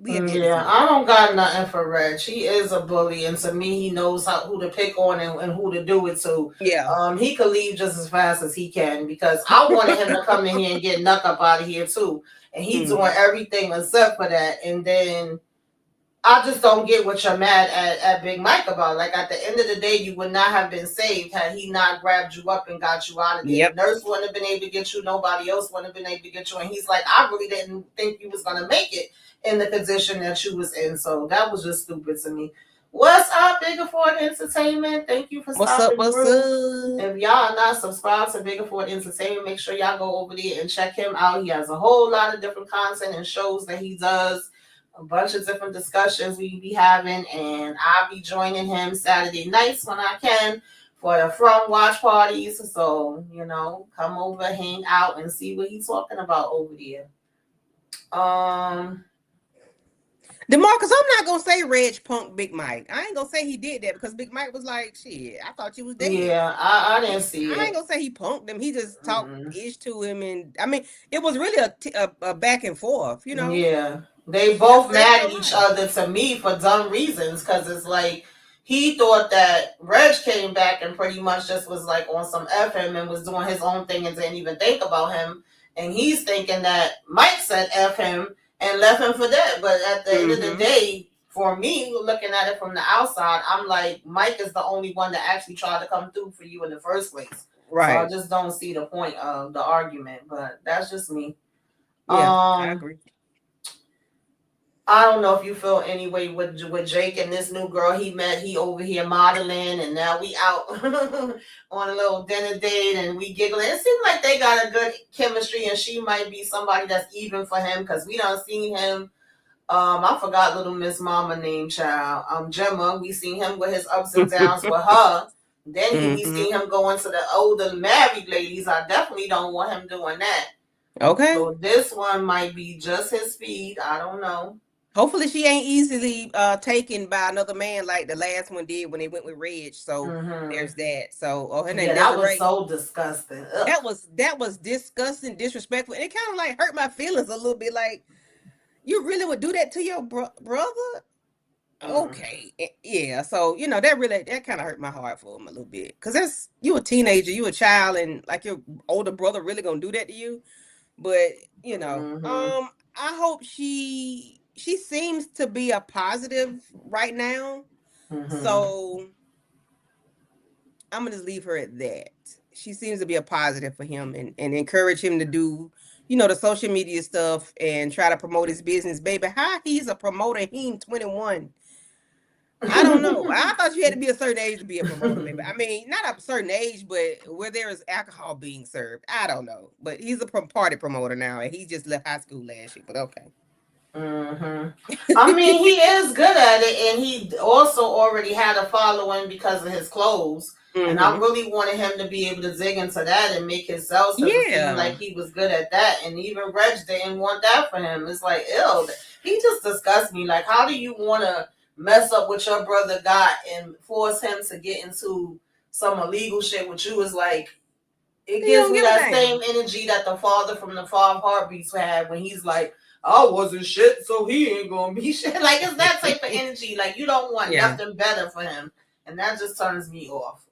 I don't got nothing for Reg. He is a bully, and to me, he knows who to pick on and who to do it to. Yeah. He could leave just as fast as he can because I wanted him to come in here and get Nuck up out of here too, and he's doing everything except for that. And then I just don't get what you're mad at Big Mike about. Like, at the end of the day, you would not have been saved had he not grabbed you up and got you out of there. Yep. The nurse wouldn't have been able to get you. Nobody else wouldn't have been able to get you. And he's like, I really didn't think you was going to make it in the position that you was in. So that was just stupid to me. What's up, Bigger Ford Entertainment? Thank you for stopping through. If y'all are not subscribed to Bigger Ford Entertainment, make sure y'all go over there and check him out. He has a whole lot of different content and shows that he does. A bunch of different discussions we be having, and I'll be joining him Saturday nights when I can for the From Watch parties. So, come over, hang out, and see what he's talking about over there. DeMarcus, I'm not gonna say Reg punked Big Mike. I ain't gonna say he did that because Big Mike was like, shit, I thought you was dead. Yeah, I didn't see it. I ain't gonna say he punked him. He just talked ish to him, and I mean, it was really a back and forth, Yeah. They both mad at each other to me for dumb reasons, because it's like he thought that Reg came back and pretty much just was like on some F him and was doing his own thing and didn't even think about him. And he's thinking that Mike said F him and left him for dead. But at the end of the day, for me, looking at it from the outside, I'm like, Mike is the only one that actually tried to come through for you in the first place. Right. So I just don't see the point of the argument, but that's just me. Yeah, I agree. I don't know if you feel any way with Jake and this new girl he met. He over here modeling, and now we out on a little dinner date, and we giggling. It seems like they got a good chemistry, and she might be somebody that's even for him, because we done seen him. I forgot little Miss Mama name child. Gemma. We seen him with his ups and downs with her. Then we seen him going to the older married ladies. I definitely don't want him doing that. Okay. So this one might be just his speed. I don't know. Hopefully she ain't easily taken by another man like the last one did when they went with Reg. So there's that. So her name that was so disgusting. Ugh. That was disgusting, disrespectful. And it kind of like hurt my feelings a little bit. Like, you really would do that to your brother? Okay. Yeah. So, that kind of hurt my heart for him a little bit. Because you a teenager, you a child, and like your older brother really gonna do that to you. But, I hope she seems to be a positive right now. So I'm going to just leave her at that. She seems to be a positive for him and encourage him to do, the social media stuff and try to promote his business. Baby, how he's a promoter? He ain't 21. I don't know. I thought you had to be a certain age to be a promoter, baby. I mean, not a certain age, but where there is alcohol being served. I don't know. But he's a party promoter now, and he just left high school last year, but okay. I mean, he is good at it, and he also already had a following because of his clothes. And I really wanted him to be able to dig into that and make his sales. It seemed like he was good at that, and even Reg didn't want that for him. It's like, ew, he just disgusts me. Like, how do you want to mess up what your brother got and force him to get into some illegal shit with you, is like, it gives me that same energy that the father from the 5 Heartbeats had when he's like, I wasn't shit, so he ain't gonna be shit. Like, it's that type of energy. Like, you don't want nothing better for him, and that just turns me off.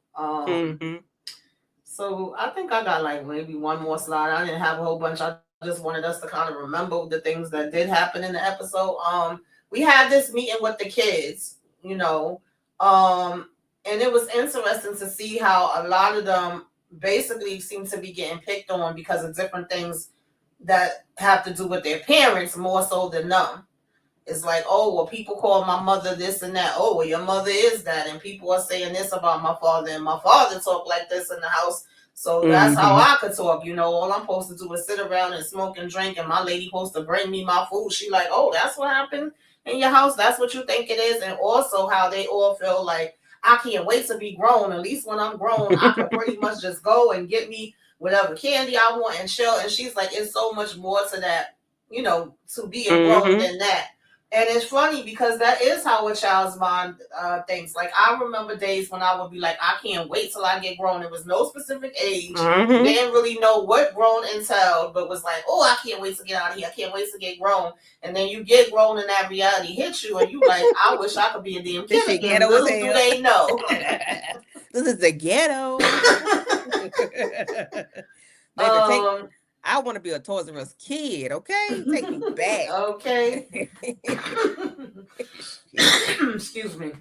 So I think I got like maybe one more slide. I didn't have a whole bunch. I just wanted us to kind of remember the things that did happen in the episode. We had this meeting with the kids, you know, and it was interesting to see how a lot of them basically seem to be getting picked on because of different things that have to do with their parents more so than them. It's like, oh, well, people call my mother this and that. Oh, well, your mother is that. And people are saying this about my father. And my father talked like this in the house. So that's how I could talk. You know, all I'm supposed to do is sit around and smoke and drink. And my lady supposed to bring me my food. She like, oh, that's what happened in your house. That's what you think it is. And also how they all feel like, I can't wait to be grown. At least when I'm grown, I can pretty much just go and get me whatever candy I want and chill. And she's like, it's so much more to that, you know, to being grown than that. And it's funny because that is how a child's mind thinks. Like, I remember days when I would be like, I can't wait till I get grown. There was no specific age. Didn't really know what grown entailed, but was like, oh, I can't wait to get out of here. I can't wait to get grown. And then you get grown and that reality hits you and you like, I wish I could be a damn kid again. Little do they know. This is the ghetto. I want to be a Toys R Us kid, okay? Take me back. Okay. Excuse me.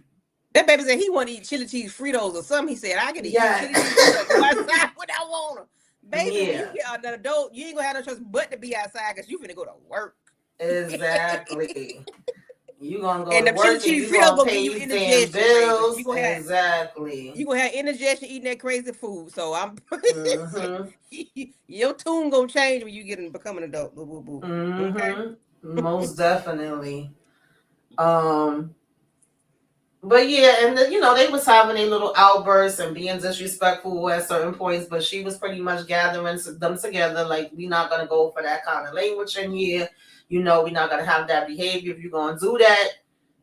That baby said he want to eat chili cheese Fritos or something. He said, I can eat chili cheese Fritos. Go outside when I want them. Baby, when you get an adult, you ain't going to have no choice but to be outside because you finna go to work. Exactly. You gonna go and to the work chili and cheese you Fritos gonna pay you damn bills. You gonna have, exactly. You gonna have indigestion eating that crazy food. So I'm your tune gonna change when you get and become an adult. Boo, boo, boo. Okay? Most definitely. But yeah, and you know, they was having a little outbursts and being disrespectful at certain points, but she was pretty much gathering them together. Like, we're not gonna go for that kind of language in here. You know, we're not gonna have that behavior. If you're gonna do that,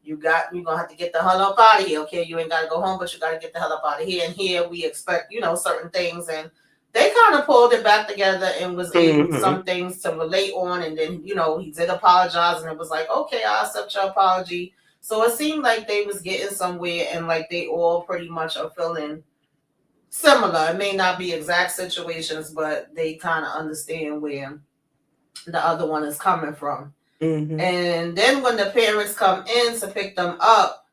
you're gonna have to get the hell up out of here. Okay, you ain't gotta go home, but you gotta get the hell up out of here. And here we expect, you know, certain things, and they kind of pulled it back together and was able some things to relate on. And then, you know, he did apologize, and it was like, okay, I accept your apology. So it seemed like they was getting somewhere, and like they all pretty much are feeling similar. It may not be exact situations, but they kind of understand where the other one is coming from. And then when the parents come in to pick them up,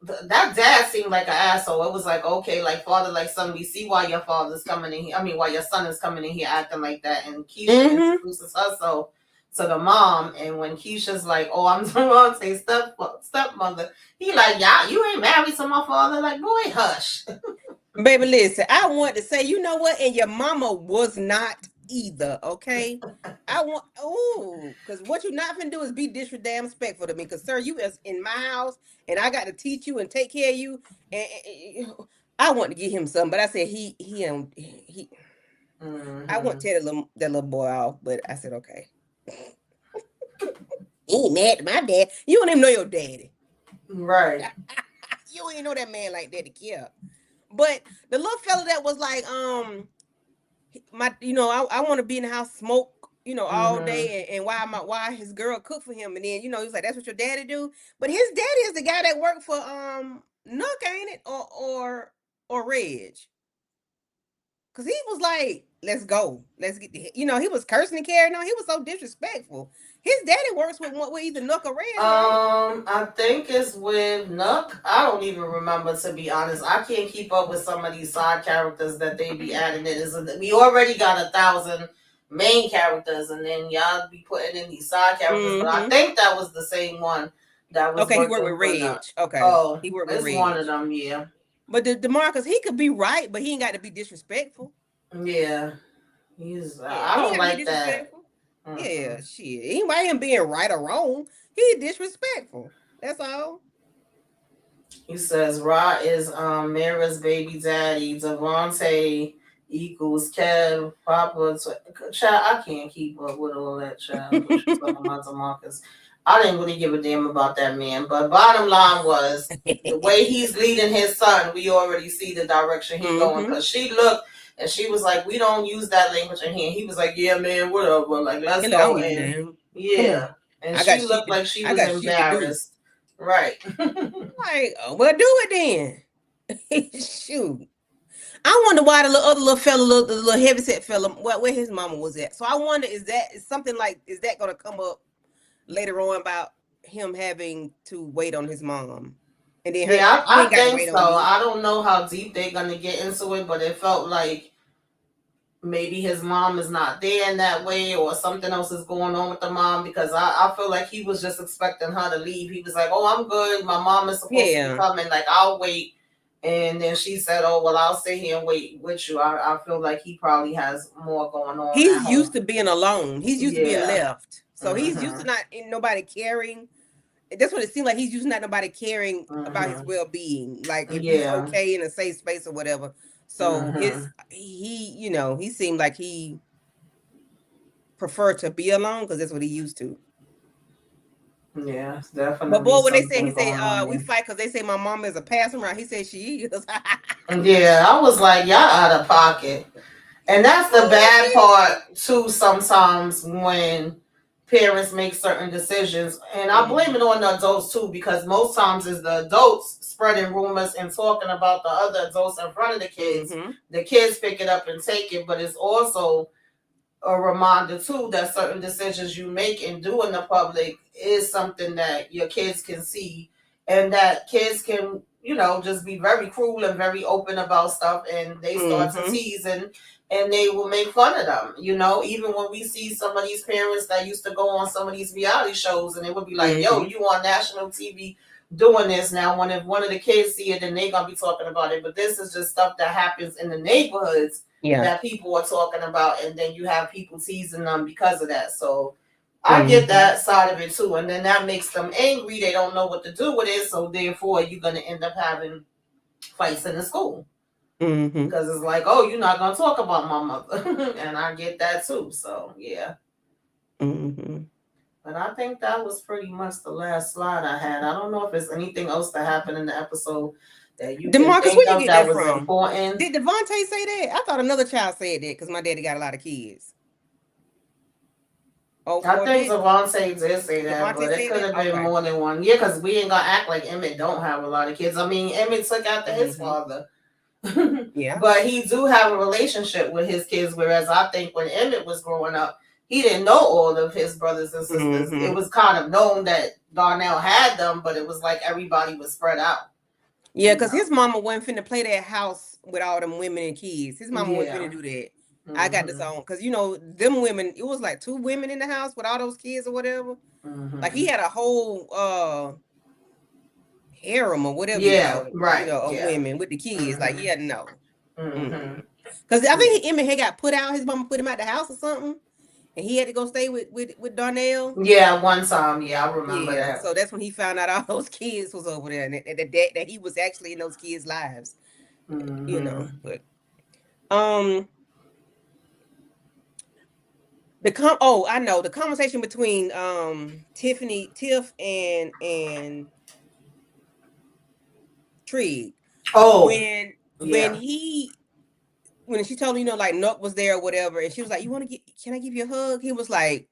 that dad seemed like an asshole. It was like, okay, like father, like son, we see why your father's coming in here. I mean, why your son is coming in here acting like that. And Keisha introduces herself to the mom, and when Keisha's like, oh, I'm Devontae's stepmother, he like, yeah, you ain't married to my father. Like, boy, hush. Baby, listen, I want to say, you know what? And your mama was not either, okay? Because what you're not gonna do is be disrespectful to me. Because, sir, you is in my house, and I got to teach you and take care of you. And I want to get him something, but I said I want to tell that little boy off, but I said, okay. He ain't mad at my dad. You don't even know your daddy. Right. You ain't know that man like that to care. But the little fella that was like, I want to be in the house, smoke, you know, all day, and why his girl cook for him, and then, you know, he's like, that's what your daddy do. But his daddy is the guy that worked for Nook, ain't it, or Reg? Because he was like, let's go, let's get the, you know, he was cursing and carrying on. He was so disrespectful. His daddy works with either Nook or Reg. Right? I think it's with Nook. I don't even remember, to be honest. I can't keep up with some of these side characters that they be adding in. We already got 1,000 main characters, and then y'all be putting in these side characters. But I think that was the same one that was. Okay, he worked with Reg. Okay. Oh, he worked with Reg. It's one of them, yeah. But the DeMarcus, he could be right, but he ain't got to be disrespectful. Yeah, I don't like that. Yeah, shit. Anybody him being right or wrong, he's disrespectful. That's all. He says Ra is Mira's baby daddy. Devontae equals Kev, Papa. Child, I can't keep up with all that, child. What you talking about, DeMarcus? I didn't really give a damn about that man. But bottom line was, the way he's leading his son, we already see the direction he's going. Because she looked and she was like, we don't use that language in here. He was like, yeah, man, whatever. Like, let's go. And yeah. And she looked like she was embarrassed. Right. Like, well, do it then. Shoot. I wonder why the other little fella, the little heavyset fella, where his mama was at. So I wonder, is that going to come up later on about him having to wait on his mom? And then I think so. I don't know how deep they're going to get into it, but it felt like maybe his mom is not there in that way, or something else is going on with the mom, because I feel like he was just expecting her to leave. He was like, oh, I'm good. My mom is supposed to be coming. Like, I'll wait. And then she said, oh, well, I'll stay here and wait with you. I feel like he probably has more going on. He's used to being alone. He's used to being left. So he's used to not nobody caring. That's what it seems like. He's used to not nobody caring about his well-being. Like, if he's okay in a safe space or whatever. So he seemed like he preferred to be alone because that's what he used to. Yeah, definitely. But boy, when he say we fight because they say my mom is a passing around, he said she is. Yeah, I was like, y'all out of pocket. And that's the bad part too, sometimes when parents make certain decisions. And I blame it on the adults too, because most times it's the adults spreading rumors and talking about the other adults in front of the kids. The kids pick it up and take it, but it's also a reminder too that certain decisions you make and do in the public is something that your kids can see, and that kids can, just be very cruel and very open about stuff, and they start to tease and they will make fun of them. Even when we see some of these parents that used to go on some of these reality shows, and it would be like, yo, you on national TV doing this now. When if one of the kids see it, then they're gonna be talking about it. But this is just stuff that happens in the neighborhoods that people are talking about, and then you have people teasing them because of that. So I get that side of it too, and then that makes them angry. They don't know what to do with it, so therefore you're gonna end up having fights in the school because it's like, oh, you're not gonna talk about my mother, and I get that too. So yeah. But I think that was pretty much the last slide I had. I don't know if there's anything else that happened in the episode that you DeMarcus, where you get that was from? Important. Did Devontae say that? I thought another child said that because my daddy got a lot of kids. Oh, I think Devontae did say that, but it could have been more than one. Yeah, because we ain't gonna act like Emmett don't have a lot of kids. I mean, Emmett took after his father. But he do have a relationship with his kids, whereas I think when Emmett was growing up, he didn't know all of his brothers and sisters. It was kind of known that Darnell had them, but it was like everybody was spread out. Yeah, because his mama wasn't finna play that house with all them women and kids. His mama wasn't finna do that. I got this on because them women. It was like 2 women in the house with all those kids or whatever. Like he had a whole harem or whatever. Of women with the kids. Like no. Because I think Emmett had got put out. His mama put him out the house or something, and he had to go stay with Darnell. Yeah, one time. Yeah, I remember that. So that's when he found out all those kids was over there, and that he was actually in those kids' lives. But I know the conversation between Tiff and Trig. Oh, when she told him, like Nuck was there or whatever, and she was like, can I give you a hug? He was like,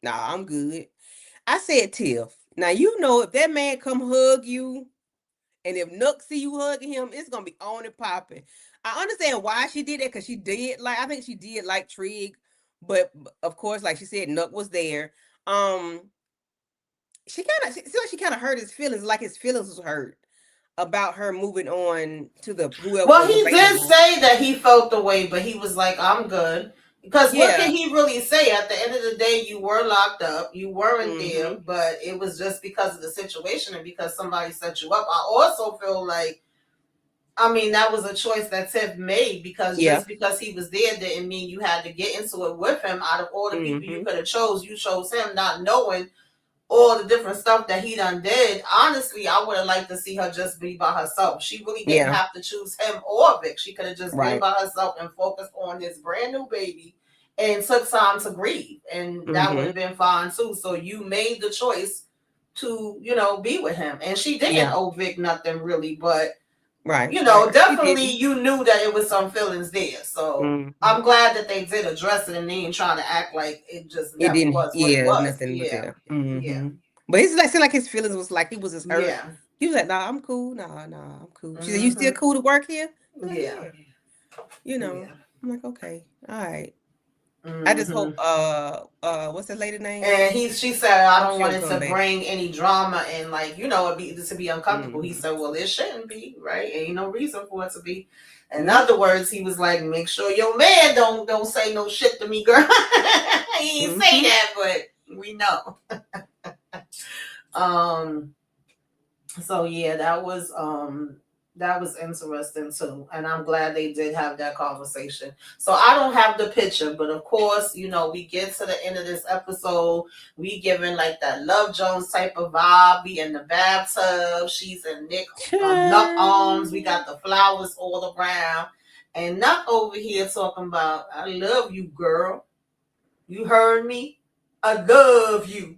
nah, I'm good. I said, Tiff, now if that man come hug you, and if Nuck see you hugging him, it's gonna be on and popping. I understand why she did that, because I think she did like Trig. But of course, like she said, Nuck was there. She kind of hurt his feelings, like his feelings was hurt about her moving on to the whoever. Well, he did say that he felt the way, but he was like, I'm good. Because what can he really say? At the end of the day, you were locked up. You weren't there, but it was just because of the situation and because somebody set you up. I also feel like, that was a choice that Tiff made, because just because he was there didn't mean you had to get into it with him. Out of all the people you could have chose, you chose him, not knowing all the different stuff that he done did. Honestly, I would have liked to see her just be by herself. She really didn't have to choose him or Vic. She could have just been by herself and focused on this brand new baby and took time to grieve. And that would have been fine too. So you made the choice to, be with him. And she didn't Yeah. owe Vic nothing really, but Right. definitely you knew that it was some feelings there. So I'm glad that they did address it and they ain't trying to act like it just It never didn't. was what it Yeah, was. nothing was there. Yeah. But it's like, seemed like his feelings was like he was just hurt. Yeah. He was like, "Nah, I'm cool. Nah, I'm cool." She said, "You still cool to work here?" Like, Yeah. I'm like, okay, all right. I just hope what's that lady name? And she said, I don't want it She'll come to back. bring any drama and like, to be uncomfortable. He said, well, it shouldn't be, right? Ain't no reason for it to be. In other words, he was like, make sure your man don't say no shit to me, girl. He didn't say that, but we know. So yeah, that was interesting too, and I'm glad they did have that conversation. So I don't have the picture, but of course, we get to the end of this episode, we giving like that Love Jones type of vibe. We in the bathtub, she's in Nuck arms, we got the flowers all around, and Nuck over here talking about, I love you, girl. You heard me? I love you.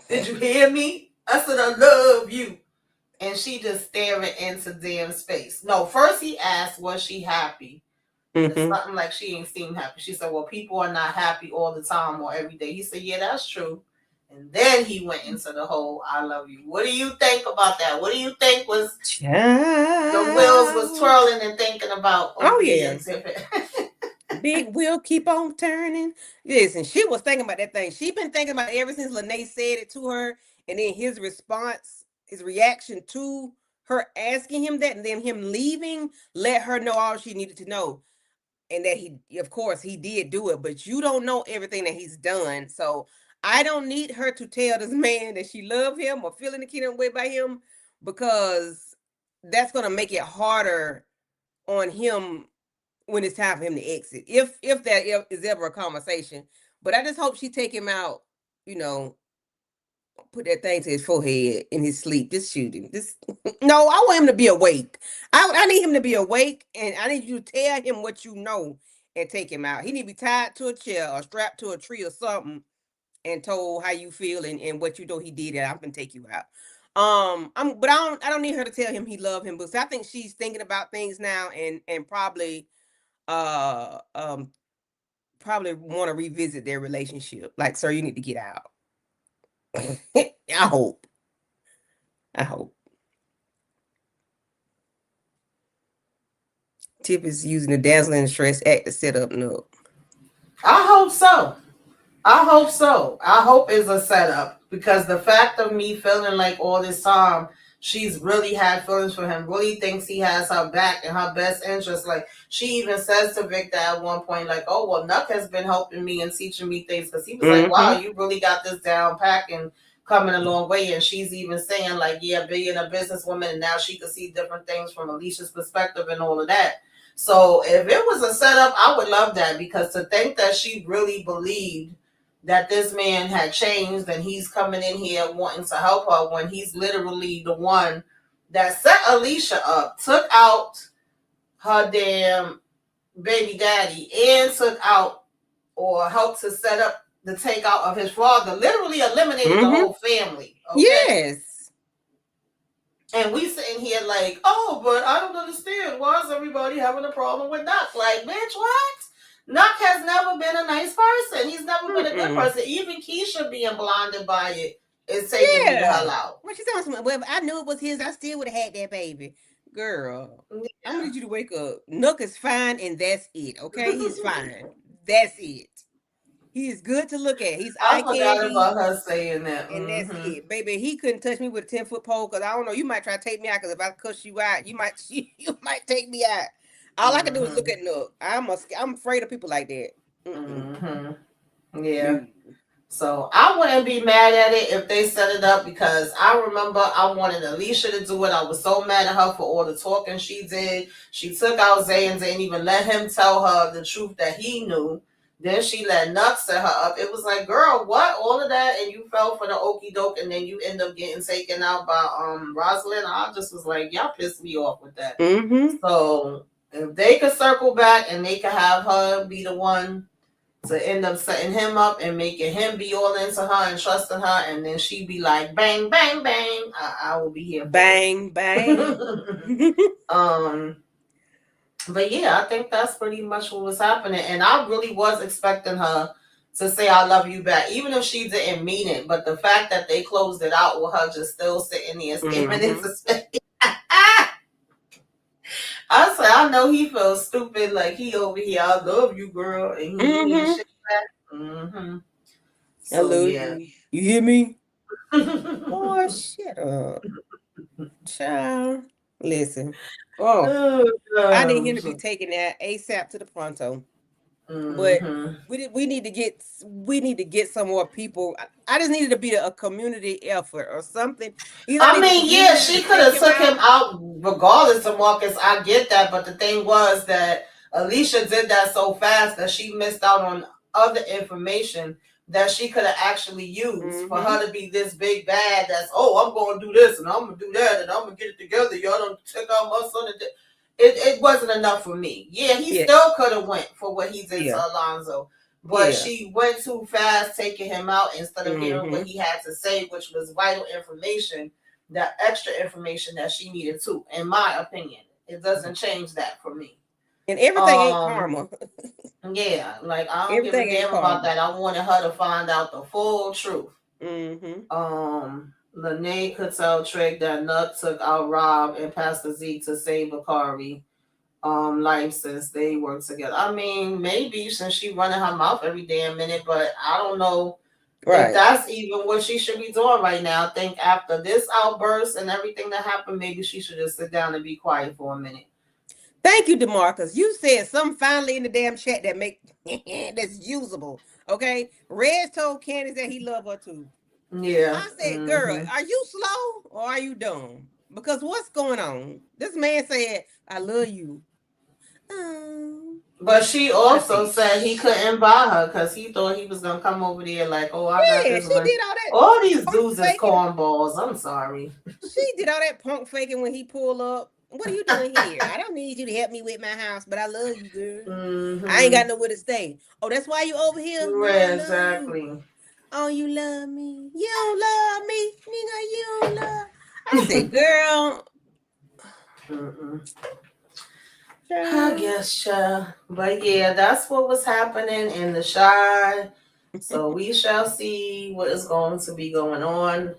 Did you hear me? I said I love you. And she just staring into damn space. No, first he asked, was she happy? It's something like she ain't seem happy. She said, well, people are not happy all the time or every day. He said, yeah, that's true. And then he went into the whole, I love you. What do you think about that? What do you think was the wheels was twirling and thinking about? Oh, yeah. Big wheel keep on turning. Listen, she was thinking about that thing. She been thinking about it ever since Lene said it to her. And then his response, his reaction to her asking him that and then him leaving, let her know all she needed to know. And that he, of course, he did do it, but you don't know everything that he's done. So I don't need her to tell this man that she love him or feeling the kingdom way by him, because that's going to make it harder on him when it's time for him to exit. If that is ever a conversation. But I just hope she take him out, put that thing to his forehead in his sleep. Just shoot him. No, I want him to be awake. I need him to be awake, and I need you to tell him what you know and take him out. He need to be tied to a chair or strapped to a tree or something and told how you feel and what you know he did, and I'm gonna take you out. But I don't need her to tell him he love him, because I think she's thinking about things now and probably probably want to revisit their relationship. Like, sir, you need to get out. I hope. Tip is using the dazzling stress act to set up Nook. I hope so. I hope it's a setup, because the fact of me feeling like all this time she's really had feelings for him, really thinks he has her back and her best interest. Like, she even says to Victor at one point, like, oh, well, Nuck has been helping me and teaching me things, because he was like, wow, you really got this down pack and coming a long way. And she's even saying, like, yeah, being a businesswoman, and now she could see different things from Alicia's perspective and all of that. So if it was a setup, I would love that, because to think that she really believed that this man had changed and he's coming in here wanting to help her, when he's literally the one that set Alicia up, took out her damn baby daddy, and took out or helped to set up the takeout of his father, literally eliminated the whole family. Okay? Yes. And we sitting here like, oh, but I don't understand. Why is everybody having a problem with Nuck? Like, bitch, what? Nuck has never been a nice person. He's never been a good person. Even Keisha being blinded by it is taking me the hell out. What she talking about? Well, if I knew it was his, I still would have had that baby. Girl, I need you to wake up. Nook is fine, and that's it. Okay, he's fine. That's it. He is good to look at. He's I forgot about her saying that. And that's it, baby. He couldn't touch me with a 10-foot pole, because I don't know. You might try to take me out, because if I cuss you out, you might take me out. All I can do is look at Nook. I'm afraid of people like that. Yeah. So I wouldn't be mad at it if they set it up, because I remember I wanted Alicia to do it. I was so mad at her for all the talking she did. She took out Zay and didn't even let him tell her the truth that he knew. Then she let Nuck set her up. It was like, girl, what? All of that, and you fell for the okie doke, and then you end up getting taken out by Rosalind. I just was like, y'all pissed me off with that. So if they could circle back and they could have her be the one to end up setting him up and making him be all into her and trusting her, and then she be like, bang, bang, bang. I will be here. Bang, bang. But yeah, I think that's pretty much what was happening. And I really was expecting her to say I love you back, even if she didn't mean it. But the fact that they closed it out with her just still sitting there staring into space. I said, I know he feels stupid, like he over here, I love you, girl, and he ain't shit back. So, I love you. You hear me? Oh, shut up. Child. Listen. Oh, I need him to be taking that ASAP to the pronto. But we need to get some more people. I just needed to be a community effort or something. I mean, yeah, she could have took him out regardless of Marcus. I get that, but the thing was that Alicia did that so fast that she missed out on other information that she could have actually used for her to be this big bad. That's I'm going to do this and I'm going to do that and I'm going to get it together. Y'all don't check out my son. It wasn't enough for me. Yeah, he still could have went for what he did to Alonzo, but she went too fast taking him out instead of hearing what he had to say, which was vital information, that extra information that she needed too. In my opinion, it doesn't change that for me. And everything ain't karma. Yeah, like I don't give a damn about that. I wanted her to find out the full truth. Lene could tell Trick that Nut took out Rob and Pastor Zeke to save Bakari life since they work together. I mean, maybe since she running her mouth every damn minute, but I don't know if that's even what she should be doing right now. I think after this outburst and everything that happened, maybe she should just sit down and be quiet for a minute. Thank you, DeMarcus. You said something finally in the damn chat that that's usable. Okay, Reg told Candace that he loved her too. Yeah. I said, girl, are you slow or are you dumb? Because what's going on? This man said, I love you. But she also said he couldn't buy her because he thought he was going to come over there like, I got this she did all that. All these dudes is cornballs. I'm sorry. She did all that punk faking when he pulled up. What are you doing here? I don't need you to help me with my house, but I love you, girl. I ain't got nowhere to stay. Oh, that's why you over here? Right, exactly. Oh, you love me. You don't love me. Nigga, you don't love. I said, girl. I guess, but yeah, that's what was happening in the Shy. So we shall see what is going to be going on.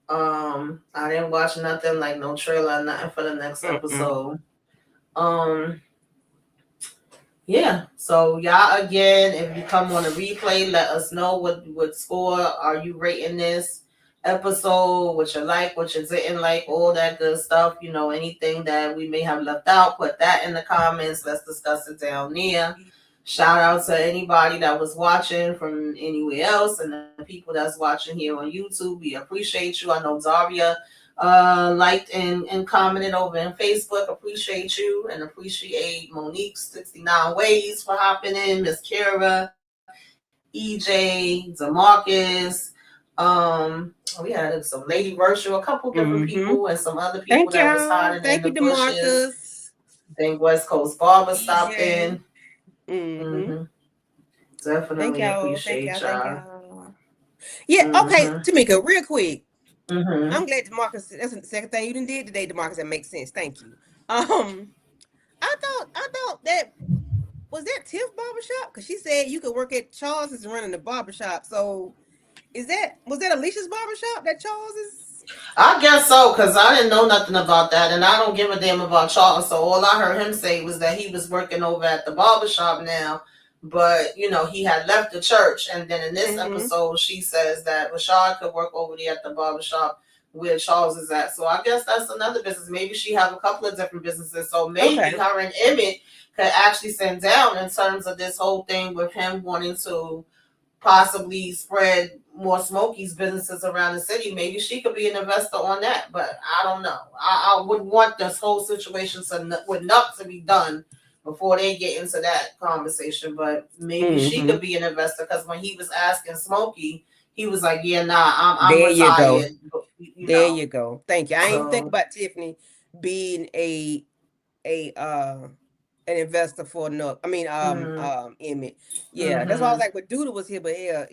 I didn't watch nothing, like no trailer, nothing for the next episode. Yeah, so y'all, again, if you come on a replay, let us know what score are you rating this episode, what you like, what you didn't like, all that good stuff. You know, anything that we may have left out, put that in the comments. Let's discuss it down there. Shout out to anybody that was watching from anywhere else and the people that's watching here on YouTube. We appreciate you. I know Daria liked and commented over on Facebook. Appreciate you and appreciate Monique's 69 Ways for hopping in, Miss Kara, EJ, DeMarcus. We had some Lady Virtue, a couple different people, and some other people that was hiding in the bushes. I think West Coast Barber stopped in. Definitely appreciate y'all. Yeah, okay, Tamika, real quick. I'm glad DeMarcus. That's the second thing you did today, DeMarcus. That makes sense. Thank you. I thought that was that Tiff barbershop because she said you could work at Charles's running the barbershop. So was that Alicia's barbershop that Charles is? I guess so because I didn't know nothing about that, and I don't give a damn about Charles. So all I heard him say was that he was working over at the barbershop now. But, you know, he had left the church. And then in this episode, she says that Rashad could work over there at the barbershop where Charles is at. So I guess that's another business. Maybe she have a couple of different businesses. So maybe her and Emmett could actually send down in terms of this whole thing with him wanting to possibly spread more Smokies businesses around the city. Maybe she could be an investor on that. But I don't know. I would want this whole situation with Nuck to be done before they get into that conversation, but maybe she could be an investor because when he was asking Smokey, he was like, "Yeah, nah, I'm there retired." You go. Thank you. I ain't think about Tiffany being a an investor for Nook. I mean, Emmett. Yeah, that's why I was like, but Duda was here, but yeah,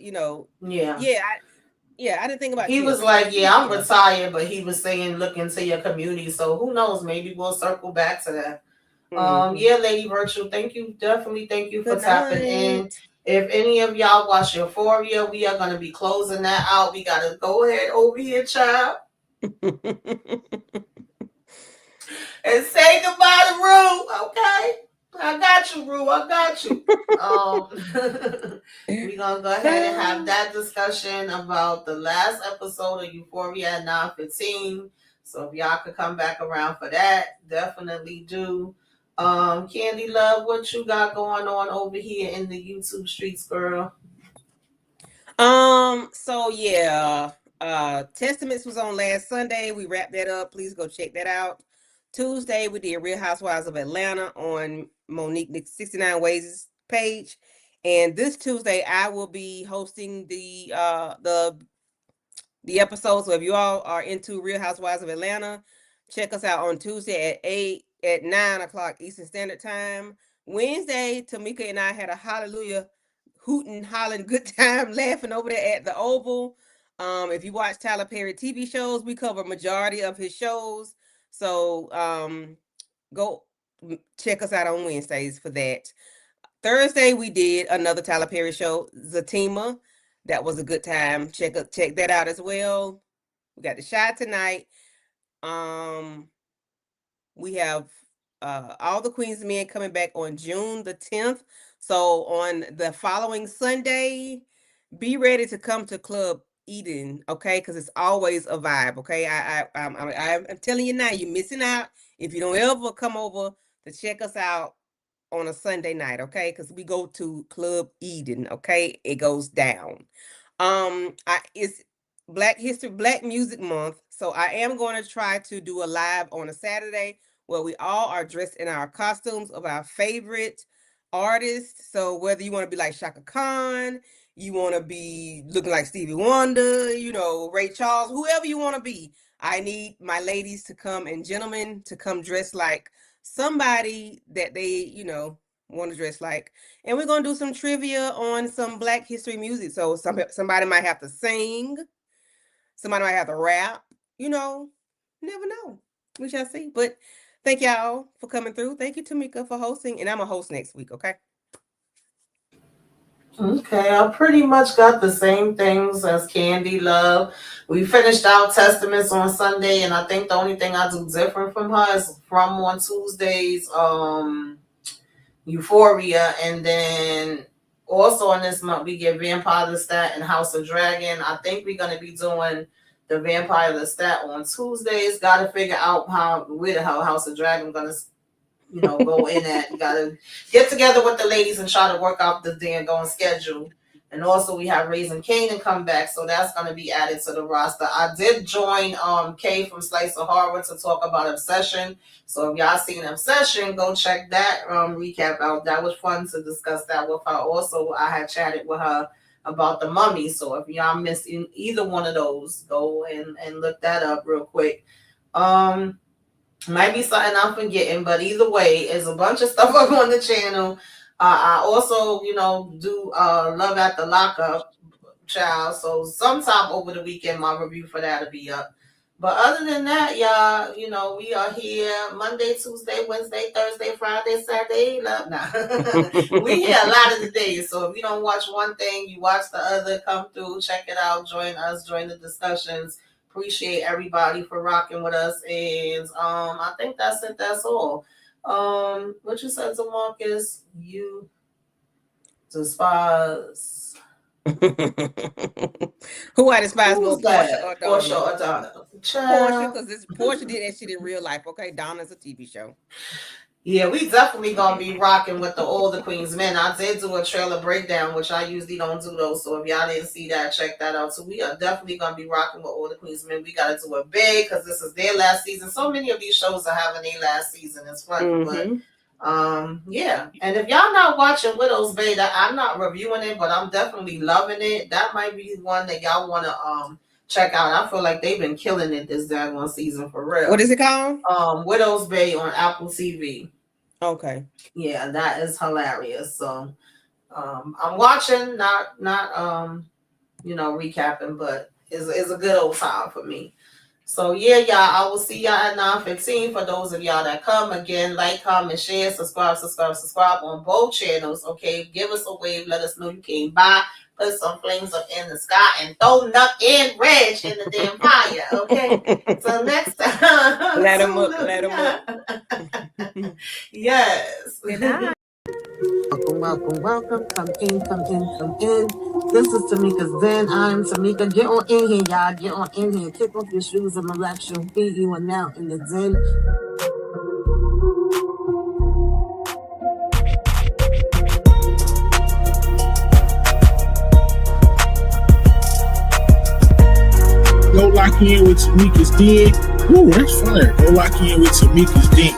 I didn't think about He was Tips. like, yeah, I'm retired, but he was saying look into your community. So who knows? Maybe we'll circle back to that. Yeah, Lady Virtual, thank you. Definitely thank you for tapping in. If any of y'all watch Euphoria, we are going to be closing that out. We got to go ahead over here, child. And say goodbye to Rue, okay? I got you, Rue. I got you. We're going to go ahead and have that discussion about the last episode of Euphoria at 9:15. So if y'all could come back around for that, definitely do. Candy Love, what you got going on over here in the YouTube streets, girl? So yeah, Testaments was on last Sunday. We wrapped that up. Please go check that out. Tuesday we did Real Housewives of Atlanta on Monique 69 Ways page. And this Tuesday I will be hosting the episode. So if you all are into Real Housewives of Atlanta, check us out on Tuesday at 9 o'clock Eastern Standard Time. Wednesday, Tamika and I had a hallelujah hooting, hollering good time laughing over there at the Oval. If you watch Tyler Perry TV shows, we cover majority of his shows. So go check us out on Wednesdays for that. Thursday, we did another Tyler Perry show, Zatima. That was a good time. Check that out as well. We got the shot tonight. We have all the Queen's Men coming back on June the 10th. So on the following Sunday, be ready to come to Club Eden, okay? Because it's always a vibe, okay? I'm telling you now, you're missing out if you don't ever come over to check us out on a Sunday night, okay? Because we go to Club Eden, okay? It goes down. It's Black Music Month, so I am going to try to do a live on a Saturday where we all are dressed in our costumes of our favorite artists. So whether you want to be like Shaka Khan, you want to be looking like Stevie Wonder, Ray Charles, whoever you want to be, I need my ladies to come and gentlemen to come dressed like somebody that they, want to dress like. And we're going to do some trivia on some Black history music. So somebody might have to sing. Somebody might have to rap. Never know. We shall see. But thank y'all for coming through. Thank you, Tamika, for hosting. And I'm a host next week, okay? Okay, I pretty much got the same things as Candy Love. We finished out Testaments on Sunday, and I think the only thing I do different from her is from on Tuesdays, Euphoria, and then also in this month we get Vampire Lestat and House of Dragon. I think we're gonna be doing the Vampire Lestat on Tuesdays. Got to figure out where the hell House of Dragon gonna go in at. You gotta get together with the ladies and try to work out the damn going schedule. And also we have Raising Kanan come back, so that's gonna be added to the roster. I did join Kay from Slice of Horror to talk about Obsession. So if y'all seen Obsession, go check that recap out. That was fun to discuss that with her. Also, I had chatted with her about The Mummy. So if y'all missed either one of those, go and look that up real quick. Might be something I'm forgetting, but either way, it's a bunch of stuff up on the channel. I also, do Love at the Lockup, child. So sometime over the weekend, my review for that will be up. But other than that, y'all, we are here Monday, Tuesday, Wednesday, Thursday, Friday, Saturday. Nah. We here a lot of the days. So if you don't watch one thing, you watch the other. Come through, check it out, join us, join the discussions. Appreciate everybody for rocking with us. And I think that's it. That's all. What you said to Marcus? You despise. Who I despise more, Portia or Donna? Portia, because Portia did that shit in real life. Okay, Donna's a TV show. Yeah, we definitely gonna be rocking with all the Queen's Men. I did do a trailer breakdown, which I usually don't do those. So if y'all didn't see that, check that out. So we are definitely gonna be rocking with all the Queen's Men. We gotta do it big because this is their last season. So many of these shows are having their last season. It's fun, but yeah. And if y'all not watching Widow's Bay, I'm not reviewing it, but I'm definitely loving it. That might be one that y'all wanna check out. I feel like they've been killing it this daggone season for real. What is it called? Widow's Bay on Apple TV. Okay. Yeah, that is hilarious. So I'm watching, not recapping, but it's a good old time for me. So yeah, y'all, I will see y'all at 9:15. For those of y'all that come, again, like, comment, share, subscribe on both channels. Okay, give us a wave, let us know you came by, put some flames up in the sky, and throw Nuck and Reg in the damn fire. Okay, so next time, let them up. Yes. Good night. Welcome. Come in. This is Tamika's Zen. I'm Tamika. Get on in here, y'all. Get on in here. Kick off your shoes and relax your feet. You are now in the Zen. Go lock in with Tamika's Den. Ooh, that's fire. Go lock in with Tamika's Den.